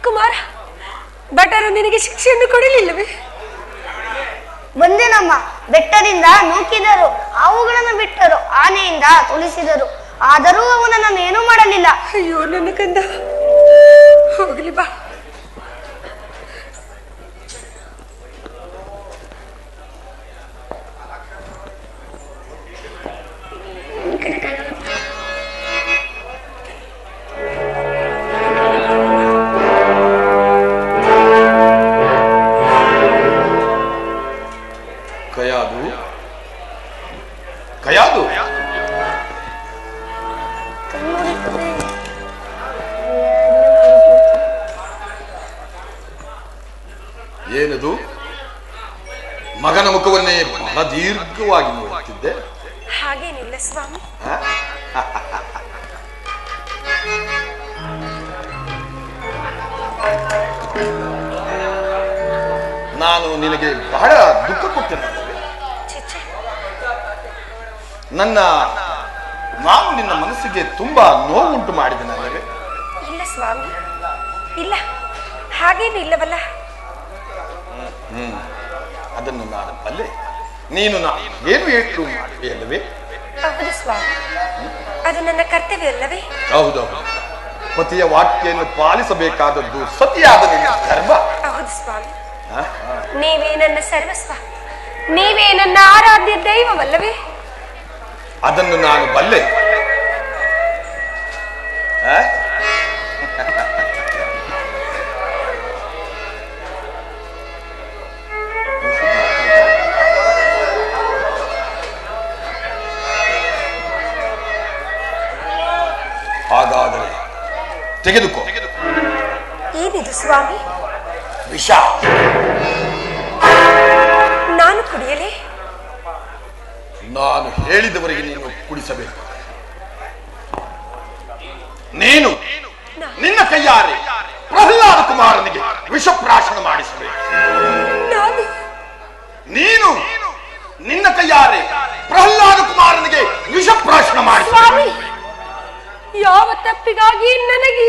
ಕುಮಾರ, ಭಟರು ನಿನಗೆ ಶಿಕ್ಷೆಯನ್ನು ಕೊಡಲಿಲ್ಲವೇ? ಬಂದೆನಮ್ಮ. ಬೆಟ್ಟದಿಂದ ನೂಕಿದರು, ಅವುಗಳನ್ನು ಬಿಟ್ಟರು, ಆನೆಯಿಂದ ತುಳಿಸಿದರು, ಆದರೂ ಅವು ನನ್ನನ್ನು ಏನೂ ಮಾಡಲಿಲ್ಲ. ಅಯ್ಯೋ ನನ್ನ ಕಂದ, ಹೋಗಲಿ ಬಾ. ಕಯಾದು ಏನದು? ಮಗನ ಮುಖವನ್ನೇ ಬಹಳ ದೀರ್ಘವಾಗಿ ನೋಡುತ್ತಿದ್ದೆ. ಹಾಗೇನಿಲ್ಲ ಸ್ವಾಮಿ. ನಾನು ನಿನಗೆ ಬಹಳ ದುಃಖ ಕೊಟ್ಟೆನಲ್ಲವೇ? ನಾನು ನಿನ್ನ ಮನಸ್ಸಿಗೆ ತುಂಬಾ ನೋವುಂಟು ಮಾಡಿದೆನಲ್ಲವೇ? ಇಲ್ಲ ಸ್ವಾಮಿ, ಇಲ್ಲ, ಹಾಗೇನಿಲ್ಲವಲ್ಲ. ಅದನ್ನು ನಾನು ಬಲ್ಲೆ. ನೀನು ಏನು ಹೇಳಿದ್ರು ಮಾಡಿದೆ ಅಲ್ಲವೇ? ಹೌದು ಸ್ವಾಮಿ, ಅದು ನನ್ನ ಕರ್ತವ್ಯ ಅಲ್ಲವೇ? ಹೌದೌದು, ಪತಿಯ ವಾಕ್ಯನ್ನು ಪಾಲಿಸಬೇಕಾದದ್ದು ಸತಿಯಾದ ನಿನ್ನ ಧರ್ಮ. ಹೌದು ಸ್ವಾಮಿ, ನೀವೇ ನನ್ನ ಸರ್ವಸ್ವ, ನೀವೇ ನನ್ನ ಆರಾಧ್ಯ ದೈವವಲ್ಲವೇ? ಅದನ್ನು ನಾನು ಬಲ್ಲೆ. ಹಾಗಾದರೆ ತೆಗೆದುಕೋ. ಏನಿದು ಸ್ವಾಮಿ? ವಿಷ. ನಾನು ಕುಡಿಯಲೇ? ನಾನು ಹೇಳಿದವರಿಗೆ ನೀನು ಕುಡಿಸಬೇಕು. ನೀನು ನಿನ್ನ ಕೈಯಾರೆ ಪ್ರಹ್ಲಾದ ಕುಮಾರನಿಗೆ ವಿಷಪ್ರಾಶನ ಮಾಡಿಸಬೇಕು. ನೀನು ನಿನ್ನ ಕೈಯಾರೆ ಪ್ರಹ್ಲಾದ ಕುಮಾರನಿಗೆ ವಿಷಪ್ರಾಶನ ಮಾಡಿಸಬೇಕು. ಯಾವ ತಪ್ಪಿಗಾಗಿ ನನಗೆ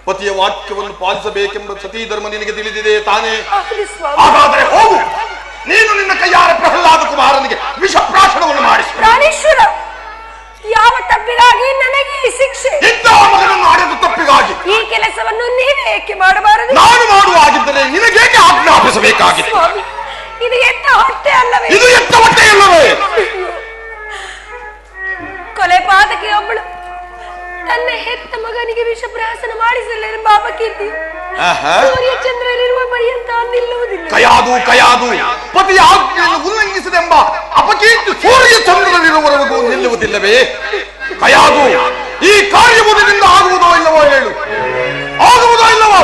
ಪತಿಯ ವಾಕ್ಯವನ್ನು ಪಾಲಿಸಬೇಕೆಂಬ ಸತೀ ಧರ್ಮ ನಿನಗೆ ತಿಳಿದಿದೆ ತಾನೇ? ಹಾಗಾದರೆ ಹೋಗು, ನೀನು ನಿನ್ನ ಕೈಯಾರೆ ಪ್ರಹ್ಲಾದ ಕುಮಾರನಿಗೆ ವಿಷಪ್ರಾಶನವನ್ನು ಮಾಡಿಸು. ಪ್ರಾಣೇಶ್ವರ, ಯಾವ ತಪ್ಪಿಗಾಗಿ ನನಗೆ ಈ ಶಿಕ್ಷೆ? ಇಂತಹ ಮಗನನ್ನು ಆಡಿದ ತಪ್ಪಿಗಾಗಿ. ಈ ಕೆಲಸವನ್ನು ನೀವೇ ಏಕೆ ಮಾಡಬಾರದು? ನಾನು ಮಾಡುವಾಗಿದ್ದರೆ ನಿನಗೇಕೆ ಆಜ್ಞಾಪಿಸಬೇಕಾಗಿದೆ? ಸ್ವಾಮಿ, ಇದು ಎತ್ತ ಹೊಟ್ಟೆ ಅಲ್ಲವೇ? ಇದು ಎತ್ತ ಹೊಟ್ಟೆ ಅಲ್ಲವೇ? ಕೊಲೆ ಪಾತಕಿ ಒಬ್ಬಳು ತನ್ನ ಹೆತ್ತ ಮಗನಿಗೆ ವಿಷಪ್ರಾಶನ ಮಾಡಿಸಲೆಂಬ ಅಪಕೀರ್ತಿಯು ಸೂರ್ಯ ಚಂದ್ರರಿರುವ ಪರ್ಯಂತ ನಿಲ್ಲುವುದಿಲ್ಲ. ಕಯಾದು ಪತಿಯ ಆಜ್ಞೆಯನ್ನು ಉಲ್ಲಂಘಿಸಿದೆಂಬ ಅಪಕೀರ್ತಿ ಸೂರ್ಯ ಚಂದ್ರರಿರುವವರೆಗೂ ನಿಲ್ಲುವುದಿಲ್ಲವೇ? ಕಯಾದು, ಈ ಕಾರ್ಯವು ನಿನ್ನಿಂದ ಆಗುವುದೋ ಇಲ್ಲವೋ ಹೇಳು. ಆಗುವುದೋ ಇಲ್ಲವೋ?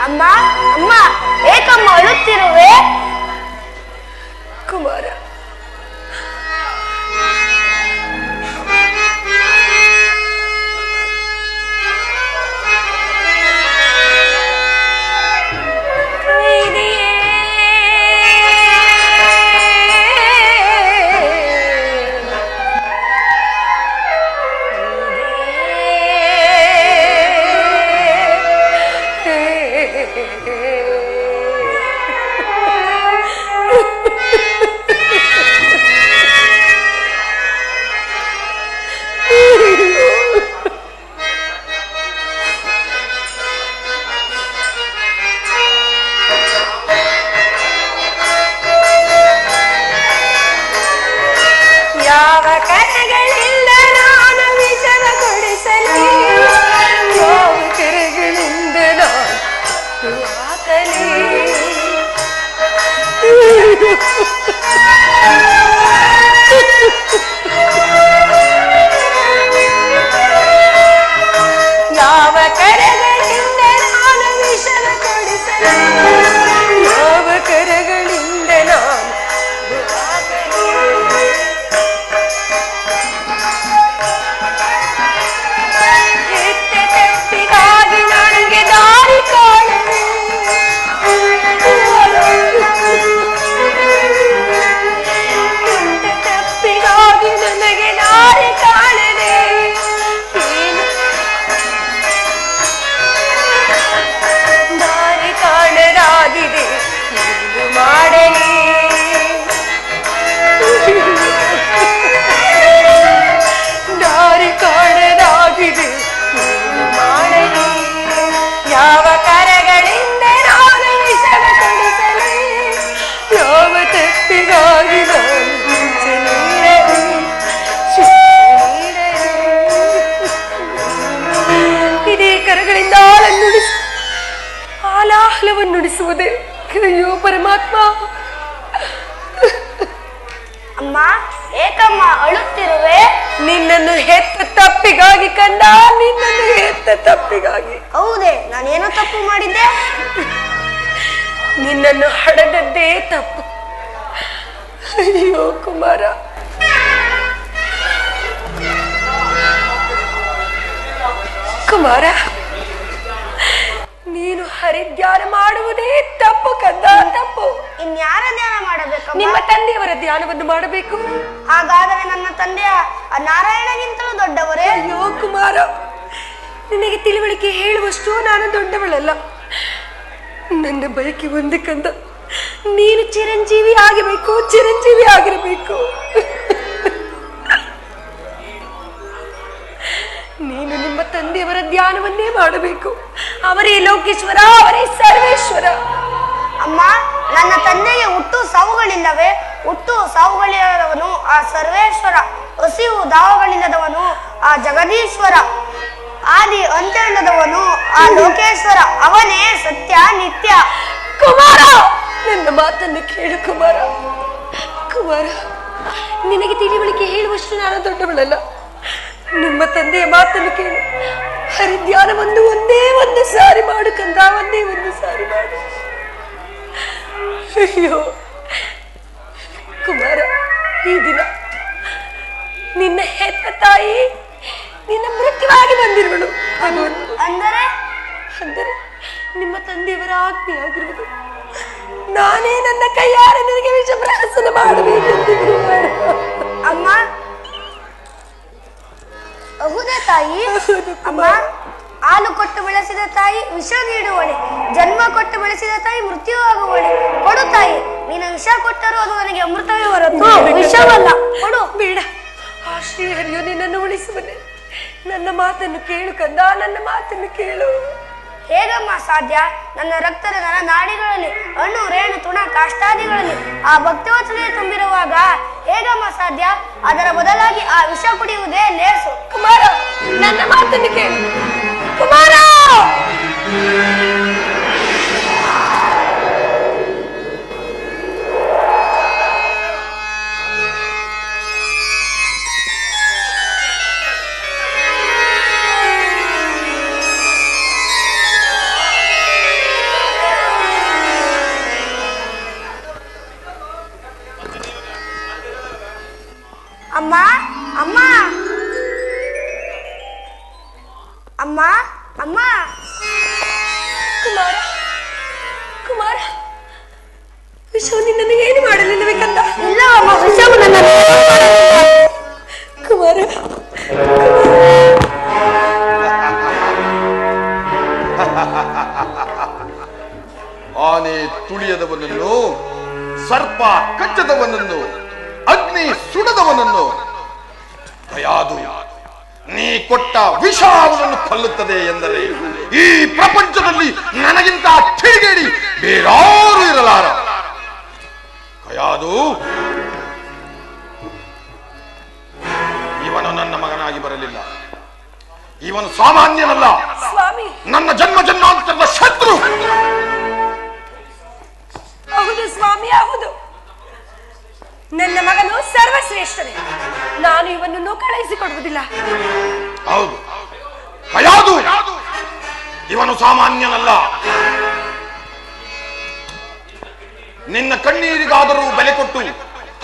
ಅಮ್ಮ, ಅಮ್ಮ, ಏಕಮ್ಮ ಅಳುತ್ತಿರುವೆ? ಕುಮಾರ, ಯಾವ ಕರಗಳಿಂದ ನಾನು ವಿಷವ ಕೊಡಿಸಲಿ? ಯಾವ ಕರಗಳಿಂದ ನಾನು ಹೆತ್ತ ತಪ್ಪಿಗಾಗಿ ನನಗೆ ದಾರಿ ಕಾಣಲಿ. ನುಡಿಸುವುದೇ. ಅಯ್ಯೋ ಪರಮಾತ್ಮ. ಅಮ್ಮ, ಏಕಮ್ಮ ಅಳುತ್ತಿರುವೆ? ನಿನ್ನನ್ನು ಹೆತ್ತ ತಪ್ಪಿಗಾಗಿ ಕಂದ, ನಿನ್ನನ್ನು ಹೆತ್ತ ತಪ್ಪಿಗಾಗಿ. ಹೌದೇ, ನಾನೇನೋ ತಪ್ಪು ಮಾಡಿದ್ದೆ? ನಿನ್ನನ್ನು ಹಡೆದದ್ದೇ ತಪ್ಪು. ಅಯ್ಯೋ ಕುಮಾರ, ಕುಮಾರ, ನೀನು ಹರಿಧ್ಯಾನ ಮಾಡುವುದೇ ತಪ್ಪು ಕಂದ, ತಪ್ಪು. ಇನ್ಯಾರ ಧ್ಯಾನ ಮಾಡಬೇಕು? ನಿಮ್ಮ ತಂದೆಯವರ ಧ್ಯಾನವನ್ನು ಮಾಡಬೇಕು. ಹಾಗಾದರೆ ನನ್ನ ತಂದೆಯ ನಾರಾಯಣಗಿಂತಲೂ ದೊಡ್ಡವರೇ? ಅಯ್ಯೋ ಕುಮಾರ, ನಿನಗೆ ತಿಳುವಳಿಕೆ ಹೇಳುವಷ್ಟು ನಾನು ದೊಡ್ಡವಳಲ್ಲ. ನನ್ನ ಬಯಕೆ ಒಂದೇ ಕಂದ, ನೀನು ಚಿರಂಜೀವಿ ಆಗಬೇಕು, ಚಿರಂಜೀವಿ ಆಗಿರಬೇಕು. ನೀನು ನಿಮ್ಮ ತಂದೆಯವರ ಧ್ಯಾನವನ್ನೇ ಮಾಡಬೇಕು. ಅವರೇ ಲೋಕೇಶ್ವರ, ಅವರೇ ಸರ್ವೇಶ್ವರ. ಅಮ್ಮ, ನನ್ನ ತಂದೆಗೆ ಹುಟ್ಟು ಸಾವುಗಳಿಲ್ಲವೇ? ಹುಟ್ಟು ಸಾವುಗಳಿಲ್ಲದವನು ಆ ಸರ್ವೇಶ್ವರ, ಹಸಿವು ದಾವಗಳಿಲ್ಲದವನು ಆ ಜಗದೀಶ್ವರ, ಆದಿ ಅಂತ್ಯವಿಲ್ಲದವನು ಆ ಲೋಕೇಶ್ವರ, ಅವನೇ ಸತ್ಯ ನಿತ್ಯ. ಕುಮಾರ, ನನ್ನ ಮಾತನ್ನು ಕೇಳು ಕುಮಾರ. ಕುಮಾರ, ನಿನಗೆ ತಿಳಿವಳಿಕೆ ಹೇಳುವಷ್ಟು ನಾನು ದೊಡ್ಡವಳಲ್ಲ. ನಿಮ್ಮ ತಂದೆಯ ಮಾತನ್ನು ಕೇಳು. ಹರಿಧ್ಯಾನವನ್ನು ಒಂದೇ ಒಂದು ಸಾರಿ ಮಾಡು ಕಂದ, ಒಂದೇ ಒಂದು ಸಾರಿ ಮಾಡು. ಅಯ್ಯೋ ಕುಮಾರ, ಈ ದಿನ ನಿನ್ನ ಹೆತ್ತ ತಾಯಿ ನಿನ್ನ ಮೃತ್ಯುವಾಗಿ ಬಂದಿರುವಳು. ಅಂದರೆ ಅಂದರೆ ನಿಮ್ಮ ತಂದೆಯವರ ಆಜ್ಞೆ ಆಗಿರುವುದು. ನಾನೇ ನನ್ನ ಕೈಯಾರೆ ನಿನಗೆ ವಿಷಪ್ರಹಸನ ಮಾಡಬೇಕೆಂದಿದ್ದು. ಅಮ್ಮ, ಹೌದಾ ತಾಯಿ? ಅಮ್ಮ, ಹಾಲು ಕೊಟ್ಟು ಬೆಳೆಸಿದ ತಾಯಿ ವಿಷ ನೀಡುವಳೆ, ಜನ್ಮ ಕೊಟ್ಟು ಬೆಳೆಸಿದ ತಾಯಿ ಮೃತ್ಯು ಆಗುವಳೆ. ಕೊಡು ತಾಯಿ, ನೀನು ವಿಷ ಕೊಟ್ಟರೂ ಅದು ನನಗೆ ಅಮೃತವೇ ಹೊರತು ವಿಷವಲ್ಲ. ಕೊಡು. ಬೇಡ, ಆ ಶ್ರೀಹರಿಯು ನಿನ್ನನ್ನು ಉಳಿಸುವನೆ. ನನ್ನ ಮಾತನ್ನು ಕೇಳು ಕಂದ, ನನ್ನ ಮಾತನ್ನು ಕೇಳು. ಹೇಗಮ್ಮ ಸಾಧ್ಯ? ನನ್ನ ರಕ್ತದ ನನ್ನ ನಾಡಿಗಳಲ್ಲಿ ಹಣ್ಣು ರೇಣು ತುಣ ಕಾಷ್ಟಾದಿಗಳಲ್ಲಿ ಆ ಭಕ್ತಿವಚನೆ ತುಂಬಿರುವಾಗ ಹೇಗಮ್ಮ ಸಾಧ್ಯ? ಅದರ ಬದಲಾಗಿ ಆ ವಿಷ ಕುಡಿಯುವುದೇ ಲೇಸು. ಕುಮಾರ, ನನ್ನ ಮಾತನ್ನು ಕೇಳು. ಕುಮಾರ, ಅಮ್ಮ, ಅಮ್ಮ, ಅಮ್ಮ, ಅಮ್ಮ. ಕುಮಾರ, ಕುಮಾರ, ವಿಷವು ನಿನ್ನನ್ನು ಏನು ಮಾಡಲಿಲ್ಲವೇ ಕಂದ? ಇಲ್ಲ ಅಮ್ಮ, ವಿಷವು ನನ್ನ ಕುಮಾರ. ಆನೆ ತುಳಿಯದವನನ್ನು, ಸರ್ಪ ಕಚ್ಚದವನನ್ನು, ಅಗ್ನಿ ಸುಡದವನನ್ನು, ಕಯಾದು ನೀ ಕೊಟ್ಟ ವಿಷ ಅವನನ್ನು ಕೊಲ್ಲುತ್ತದೆ ಎಂದರೆ ಈ ಪ್ರಪಂಚದಲ್ಲಿ ನನಗಿಂತ ಕಿಡಿಗೇಡಿ ಬೇರಾರು ಇರಲಾರ. ಕಯಾದು, ಇವನು ನನ್ನ ಮಗನಾಗಿ ಬರಲಿಲ್ಲ. ಇವನು ಸಾಮಾನ್ಯನಲ್ಲ, ಸ್ವಾಮಿ. ನನ್ನ ಜನ್ಮ ಜನ್ಮಾಂತರದ ಶತ್ರು. ಹೌದು ಸ್ವಾಮಿ, ಹೌದು. ನನ್ನ ಮಗನು ಸರ್ವಶ್ರೇಷ್ಠನೇ. ನಾನು ಇವನನ್ನು ಕಳುಹಿಸಿಕೊಡುವುದಿಲ್ಲ. ಹೌದು, ಕಯಾದು ಇವನು ಸಾಮಾನ್ಯನಲ್ಲ. ನಿನ್ನ ಕಣ್ಣೀರಿಗಾದರೂ ಬೆಲೆ ಕೊಟ್ಟು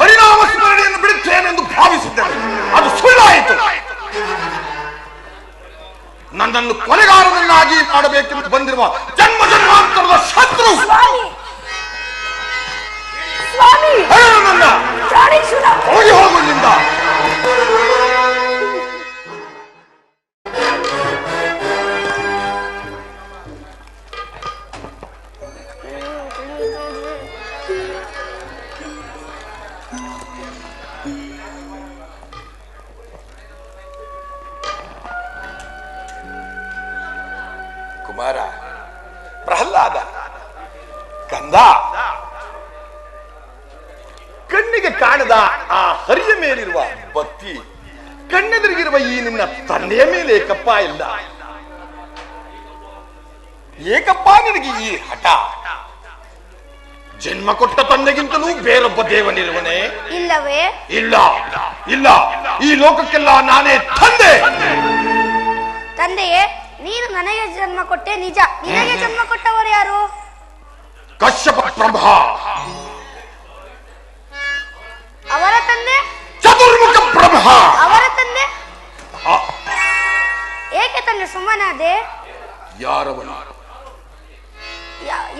ಹರಿನಾಮ ಸ್ಮರಣೆಯನ್ನು ಬಿಡುತ್ತೇನೆಂದು ಭಾವಿಸಿದ್ದೇನೆ. ಅದು ಸುಳ್ಳಾಯಿತು. ನನ್ನನ್ನು ಕೊಲೆಗಾರನನ್ನಾಗಿ ಮಾಡಬೇಕೆಂದು ಬಂದಿರುವ ಜನ್ಮ ಜನ್ಮಾಂತರದ ಶತ್ರು. ನನ್ನ ಹೋಗಿ ಹೋಗುವುದರಿಂದ ಕುಮಾರ, ಪ್ರಹ್ಲಾದ, ಕಂದ, ಕಣ್ಣಿಗೆ ಕಾಣದ ಆ ಹರಿಯ ಮೇಲಿರುವ ಭಕ್ತಿ ಕಣ್ಣೆದುರಿಗಿರುವ ಈ ನಿನ್ನ ತಂದೆಯ ಮೇಲೆ ಏಕಪ್ಪ ಇಲ್ಲ. ಏಕಪ್ಪ ನಿನಗೆ ಈ ಹಠ? ಜನ್ಮ ಕೊಟ್ಟ ತಂದೆಗಿಂತಲೂ ಬೇರೊಬ್ಬ ದೇವನಿರುವನೇ? ಇಲ್ಲವೇ? ಇಲ್ಲ ಇಲ್ಲ, ಈ ಲೋಕಕ್ಕೆಲ್ಲ ನಾನೇ ತಂದೆ. ತಂದೆಯೇ, ನೀನು ನನಗೆ ಜನ್ಮ ಕೊಟ್ಟೆ ನಿಜ. ನಿನಗೆ ಜನ್ಮ ಕೊಟ್ಟವರು ಯಾರು? ಕಶ್ಯಪ ಪ್ರಭಾ. ಅವರ ತಂದೆ? ಚತುರ್ಮುಖ ಬ್ರಹ್ಮ. ಅವರ ತಂದೆ? ಏಕೆ ತಂದೆ ಸುಮ್ಮನಾದೆ? ಯಾರವನು?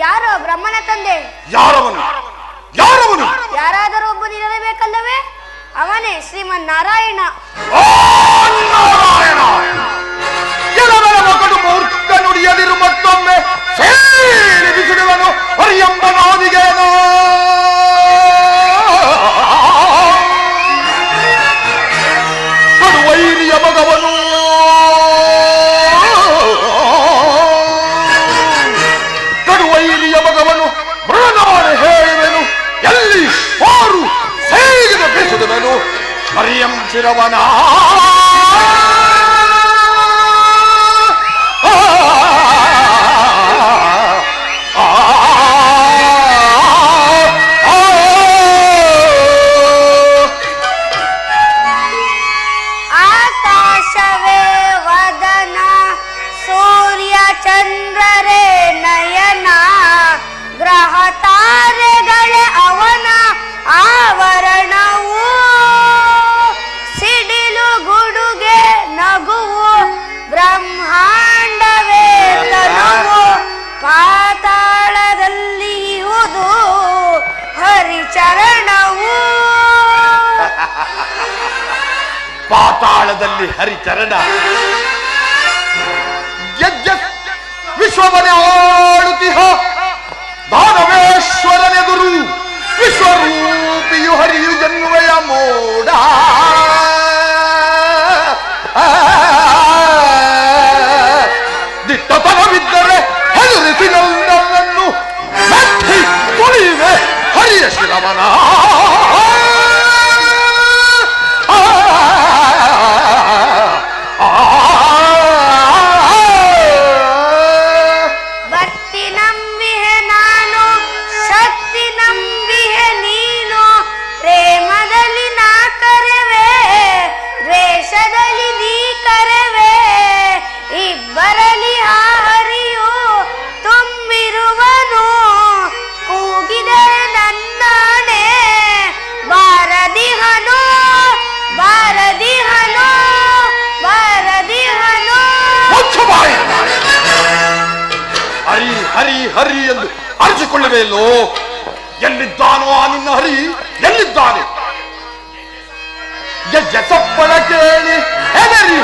ಯಾರು ಬ್ರಹ್ಮನ ತಂದೆ? ಯಾರವನು? ಯಾರವನು? ಯಾರಾದರೂ ಒಬ್ಬನಿರಲೇಬೇಕಲ್ಲವೇ? ಅವನೇ ಶ್ರೀಮನ್ ನಾರಾಯಣ. ನಾರಾಯಣ ಎಲವೆಲ ಮಗನು ಮೂರ್ಖ ನುಡಿಯದಿರು ಮತ್ತೊಮ್ಮೆ ಸೇರಿ ಬಿಸಿಡುವನು ಹರಿಯಂಬ ನಾದಿಗೇನೋ. ಕಡುವೈರಿಯ ಮಗವನು ಮೃಣನಾನೆ ಹೇಳುವೆನು. ಎಲ್ಲಿ ಪಾರು ಸೇರಿದ ಬೇಸುದನು ಹರಿಯಂ ಚಿರವನ. ಆಕಾಶವೇ ವದನ, ಸೂರ್ಯ ಚಂದ್ರರೇ ನಯನ, ಗ್ರಹ ತಾರೆಗಳೇ ಅವನ ಆವರಣವು, ಸಿಡಿಲು ಗುಡುಗೆ ನಗುವು, ಬ್ರಹ್ಮಾಂಡವೇ ತನುವು, ಪಾತಾಳದಲ್ಲಿ ಇರುವುದು ಹರಿಚರಣವು. ಪಾತಾಳದಲ್ಲಿ ಹರಿಚರಣ. ವಿಶ್ವವನೇ ಆಳುತ್ತಿಹ ದಾನವೇಶ್ವರನೆದುರು ವಿಶ್ವರೂಪಿಯು ಹರಿಯು ಜನ್ಮಯ ಮೋಡ. ದಿಟ್ಟತನವಿದ್ದರೆ ಹೆದರಿಸಿ ನನ್ನನ್ನು ಮೆಟ್ಟಿ ತುಳಿವೆ ಹರಿಯ ಶಿರವನ. ಬರಲಿ ಆ ಹರಿಯು ತುಂಬಿರುವನು, ಕೂಗಿದರೆ ನನ್ನಾಣೆ ಬಾರದಿಹನು, ಬಾರದಿಹನು, ಬಾರದಿಹನು. ಹರಿ ಹರಿ ಹರಿ ಎಂದು ಅರಿಸಿಕೊಳ್ಳಬೇಕೋ? ಎಲ್ಲಿದ್ದಾನೋ ಆ ನಿನ್ನ ಹರಿ? ಎಲ್ಲಿದ್ದಾನೆ? ಗೆಜ್ಜೆ ಸಪ್ಪಳ ಕೇಳಿ ಹೆದರಿ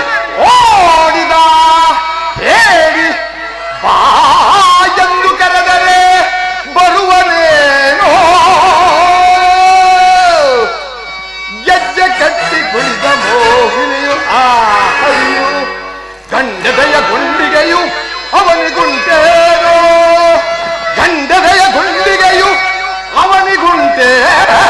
ಓಡಿದ ಹೇಳಿ ಬಾ ಎಂದು ಕರೆದರೆ ಬರುವನೇನೋ. ಗೆಜ್ಜೆ ಕಟ್ಟಿ ಕುಳಿತ ಮೋಹಿನಿಯು ಆ ಹರಿಯು, ಗಂಡದೆಯ ಗುಂಡಿಗೆಯು ಅವನಿಗುಂಟೇನೋ, ಗಂಡದೆಯ ಗುಂಡಿಗೆಯು ಅವನಿಗುಂಟೇನೋ.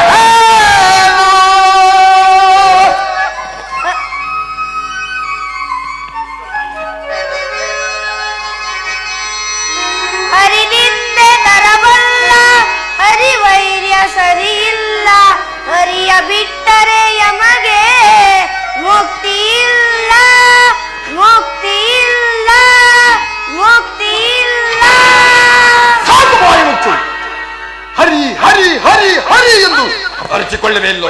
ಹರಿನಿಂದೆ ತರಬಲ್ಲ ಹರಿವೈರ್ಯ ಸರಿಯಿಲ್ಲ, ಹರಿಯ ಬಿಟ್ಟರೆ ಯಮಗೆ ಮುಕ್ತಿ ಇಲ್ಲ, ಮುಕ್ತಿ ಇಲ್ಲ, ಮುಕ್ತಿ ಇಲ್ಲ. ಸಾಕು ಬಾಯಿ ಮುಚ್ಚು. ಹರಿ ಹರಿ ಹರಿ ಹರಿ ಎಂದು ಅರಿಸಿಕೊಳ್ಳಬೇಕೋ?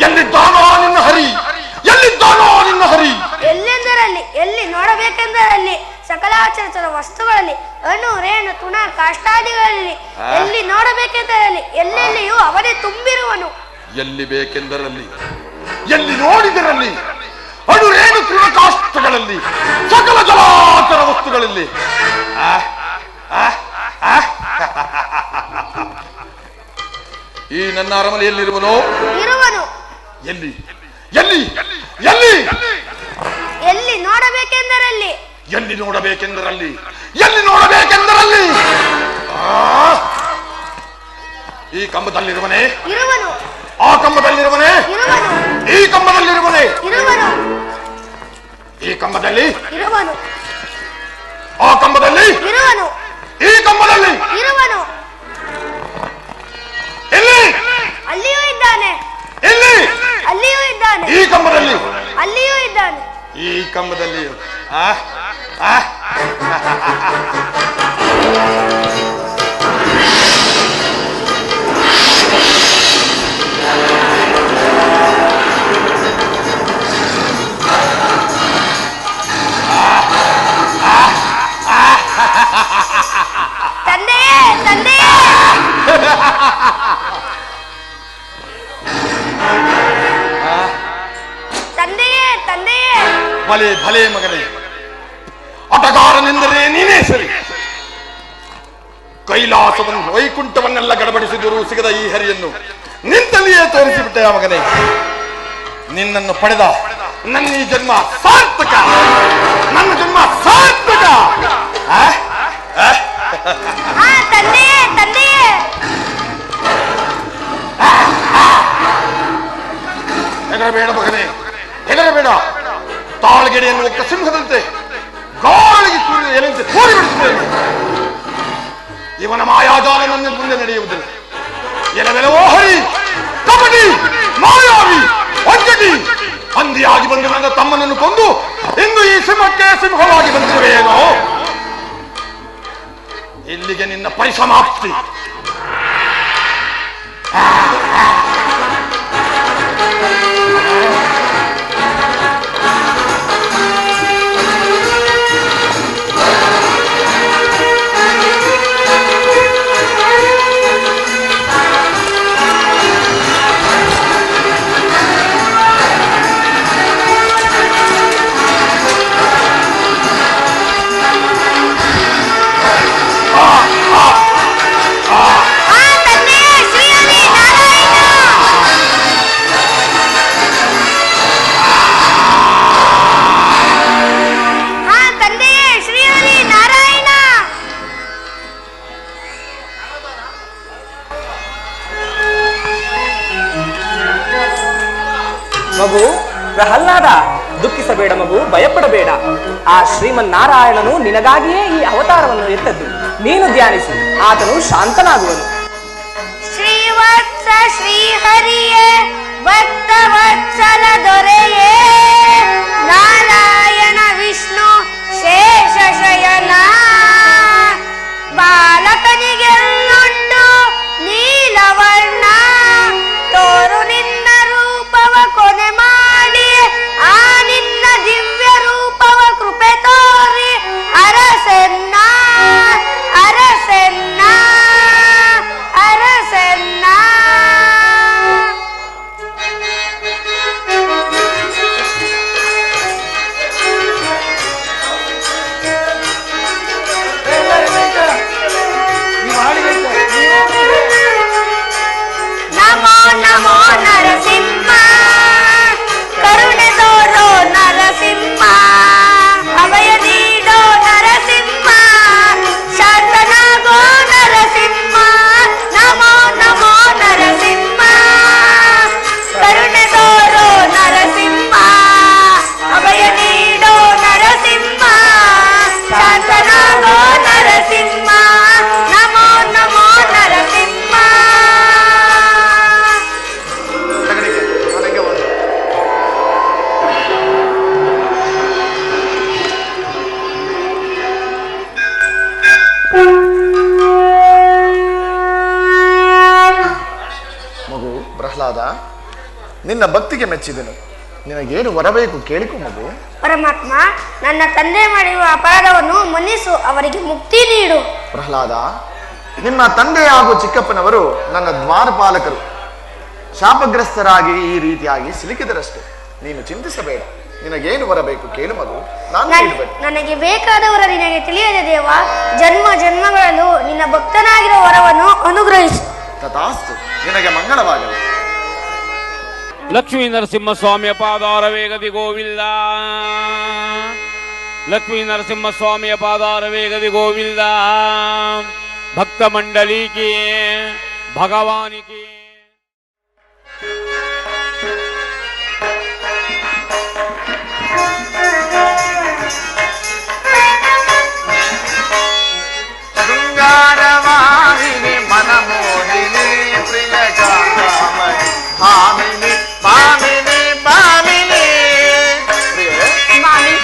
ಎಲ್ಲಿದ್ದಾನೋ ನಿನ್ನ ಹರಿ? ಎಲ್ಲಿದ್ದಾನೋ ನಿನ್ನ ಹರಿ? ಎಲ್ಲೆಂದರಲ್ಲಿ, ಎಲ್ಲಿ ನೋಡಬೇಕೆಂದರಲ್ಲಿ, ಸಕಲಾಚರಿತ ವಸ್ತುಗಳಲ್ಲಿ, ಅಣು ರೇಣು ತುಣ ಕಾಷ್ಟಾದಿಗಳಲ್ಲಿ, ಎಲ್ಲಿ ನೋಡಬೇಕೆಂದರಲ್ಲಿ ಎಲ್ಲೆಲ್ಲಿಯೂ ಅವನೇ ತುಂಬಿರುವನು. ಎಲ್ಲಿ ಬೇಕೆಂದರಲ್ಲಿ, ಎಲ್ಲಿ ನೋಡಿದರಲ್ಲಿ, ಅಣು ರೇಣು ತೃಣ ಕಾಷ್ಟಗಳಲ್ಲಿ, ಸಕಲ ಜಲಾಚರ ವಸ್ತುಗಳಲ್ಲಿ. ಈ ನನ್ನ ಅರಮನೆಯಲ್ಲಿರುವನೋ? ಇರುವನು. ಎಲ್ಲಿ ಎಲ್ಲಿ ಎಲ್ಲಿ? ಎಲ್ಲಿ ನೋಡಬೇಕೆಂದರಲ್ಲಿ, ಎಲ್ಲಿ ನೋಡಬೇಕೆಂದರಲ್ಲಿ, ಎಲ್ಲಿ ನೋಡಬೇಕೆಂದರಲ್ಲಿ. ಈ ಕಂಬದಲ್ಲಿರುವನೇ? ಇರುವನು. ಆ ಕಂಬದಲ್ಲಿರುವನೇ? ಇರುವನು. ಈ ಕಂಬದಲ್ಲಿರುವನೇ? ಇರುವನು. ಈ ಕಂಬದಲ್ಲಿ? ಇರುವನು. ಆ ಕಂಬದಲ್ಲಿ? ಇರುವನು. ಈ ಕಂಬದಲ್ಲಿ? ಇರುವನು. ಕಂಬದಲ್ಲಿಯೂ ತಂದೆಯೇ ತಂದೆಯೇ ತಂದೆಯೇ ತಂದೆಯೇ ಭಲೆ ಭಲೆ ಮಗನೇ, ಆಟಗಾರನೆಂದರೆ ನೀನೇ ಸರಿ. ಕೈಲಾಸವನ್ನು ವೈಕುಂಠವನ್ನೆಲ್ಲ ಗಡಬಡಿಸಿದರೂ ಸಿಗದ ಈ ಹರಿಯನ್ನು ನಿಂತಲ್ಲಿಯೇ ತೋರಿಸಿಬಿಟ್ಟೆ ಮಗನೇ. ನಿನ್ನನ್ನು ಪಡೆದ ನನ್ನ ಈ ಜನ್ಮ ಸಾರ್ಥಕ, ನನ್ನ ಜನ್ಮ ಸಾರ್ಥಕ. ತಂದೆಯೇ ತಂದೆಯೇ ಹೆದರಬೇಡ ಮಗನೇ, ಹೆದರಬೇಡ. ತಾಳ್ಗೆಡೆಯನ್ನು ಒಕ್ಕ ಸಿಂಹದಂತೆ ಗಾಳಿಗೆ ಸೂರ್ಯ ಎಲೆಂತೆ ತೋರಿಬಿಡುತ್ತೇನೆ. ಇವನ ಮಾಯಾಜಾಲ ನನ್ನ ಮುಂದೆ ನಡೆಯುವುದಿಲ್ಲ. ಎಲವೆಲವೋ ಹರಿ, ಕಬಡ್ಡಿ, ಮಾಯಾವಿ, ವಂಚಕಿ, ಹಂದಿಯಾಗಿ ಬಂದು ನನ್ನ ತಮ್ಮನನ್ನು ಕೊಂದು ಇಂದು ಈ ಸಿಂಹಕ್ಕೆ ಸಿಂಹವಾಗಿ ಬಂದಿರುವೆಯೇನೋ. ಇಲ್ಲಿಗೆ ನಿನ್ನ ಪರಿಸಮಾಪ್ತಿ. ಮಗು ಪ್ರಹ್ಲಾದ, ದುಃಖಿಸಬೇಡ ಮಗು, ಭಯಪಡಬೇಡ. ಆ ಶ್ರೀಮನ್ನಾರಾಯಣನು ನಿನಗಾಗಿಯೇ ಈ ಅವತಾರವನ್ನು ಎತ್ತದ್ದು. ನೀನು ಧ್ಯಾನಿಸು, ಆತನು ಶಾಂತನಾಗುವನು. ಶ್ರೀವತ್ಸ ಶ್ರೀಹರಿಯೇ, ಭಕ್ತ ವತ್ಸಲ ದೊರೆಯೇ, ನಾರಾಯಣ ವಿಷ್ಣು ಶೇಷ ಶಯನ, ಬಾಲಕನಿಗೆಲ್ಲುಂಟು ನೀಲವರ್ಣ, ತೋರು ನಿನ್ನ ರೂಪವ ಕೊನೆ ಮಾಡಿ, ಆ ನಿನ್ನ ದಿವ್ಯ ರೂಪವ ಕೃಪೆ ತೋರಿ, ಅರಸೆನ್ನ ಅರಸೆನ್ನ ಅರಸೆನ್ನ. ನಮೋ ನಮೋ ನರಸಿಂಹ, ಕರುಣೆ ತೋರೋ ನರಸಿಂಹ, ಅಭಯ ನೀಡೋ ನರಸಿಂಹ, ಶಾಂತನಾಗೋ ನರಸಿಂಹ. ನಮೋ ನಮೋ ನರಸಿಂಹ, ಕರುಣೆ ತೋರೋ ನರಸಿಂಹ, ಅಭಯ ನೀಡೋ ನರಸಿಂಹ, ಶಾಂತನಾಗೋ ನರಸಿಂಹ. ನಮೋ ನಮೋ ನರಸಿಂಹ. ಮಗು ಪ್ರಹ್ಲಾದ, ನಿನ್ನ ಭಕ್ತಿಗೆ ಮೆಚ್ಚಿದನು. ನಿನಗೇನು ಬರಬೇಕು ಕೇಳಿಕೊ ಮಗು. ಪರಮಾತ್ಮ, ನನ್ನ ತಂದೆ ಮಾಡಿರುವ ಅಪರಾಧವನ್ನು ಮನ್ನಿಸು, ಅವರಿಗೆ ಮುಕ್ತಿ ನೀಡು. ಪ್ರಹ್ಲಾದ, ನಿಮ್ಮ ತಂದೆ ಹಾಗೂ ಚಿಕ್ಕಪ್ಪನವರು ನನ್ನ ದ್ವಾರಪಾಲಕರು. ಶಾಪಗ್ರಸ್ತರಾಗಿ ಈ ರೀತಿಯಾಗಿ ಸಿಲುಕಿದರಷ್ಟೇ. ನೀನು ಚಿಂತಿಸಬೇಡ. ನಿನಗೇನು ಬರಬೇಕು ಕೇಳು ಮಗು, ನಾನು ನೀಡಬೇಕು. ನನಗೆ ಬೇಕಾದವರ ನಿನಗೆ ತಿಳಿಯದೆ ದೇವ, ಜನ್ಮ ಜನ್ಮಗಳಲ್ಲೂ ನಿನ್ನ ಭಕ್ತನಾಗಿರೋ ವರವನ್ನು ಅನುಗ್ರಹಿಸು. ತಥಾಸ್ತು, ನಿನಗೆ ಮಂಗಳವಾಗಲಿ. ಲಕ್ಷ್ಮೀ ನರಸಿಂಹಸ್ವಾಮಿಯ ಪಾದಾರ ವೇಗದಿ ಗೋವಿಂದ, ಲಕ್ಷ್ಮೀ ನರಸಿಂಹಸ್ವಾಮಿಯ ಪಾದಾರ ವೇಗದಿ ಗೋವಿಂದ. ಭಕ್ತ ಮಂಡಲಿಗೆ ಭಗವಾನಿಗೆ ಶೃಂಗಾರವಾಹಿನಿ ಮನಮೋಹಿನಿ ಪ್ರಿಯ ಕಾಮಣಿ ಭಾಮಿನಿ ಭಾಮಿನಿ ಭಾಮಿನಿ. ಮಾಮಿ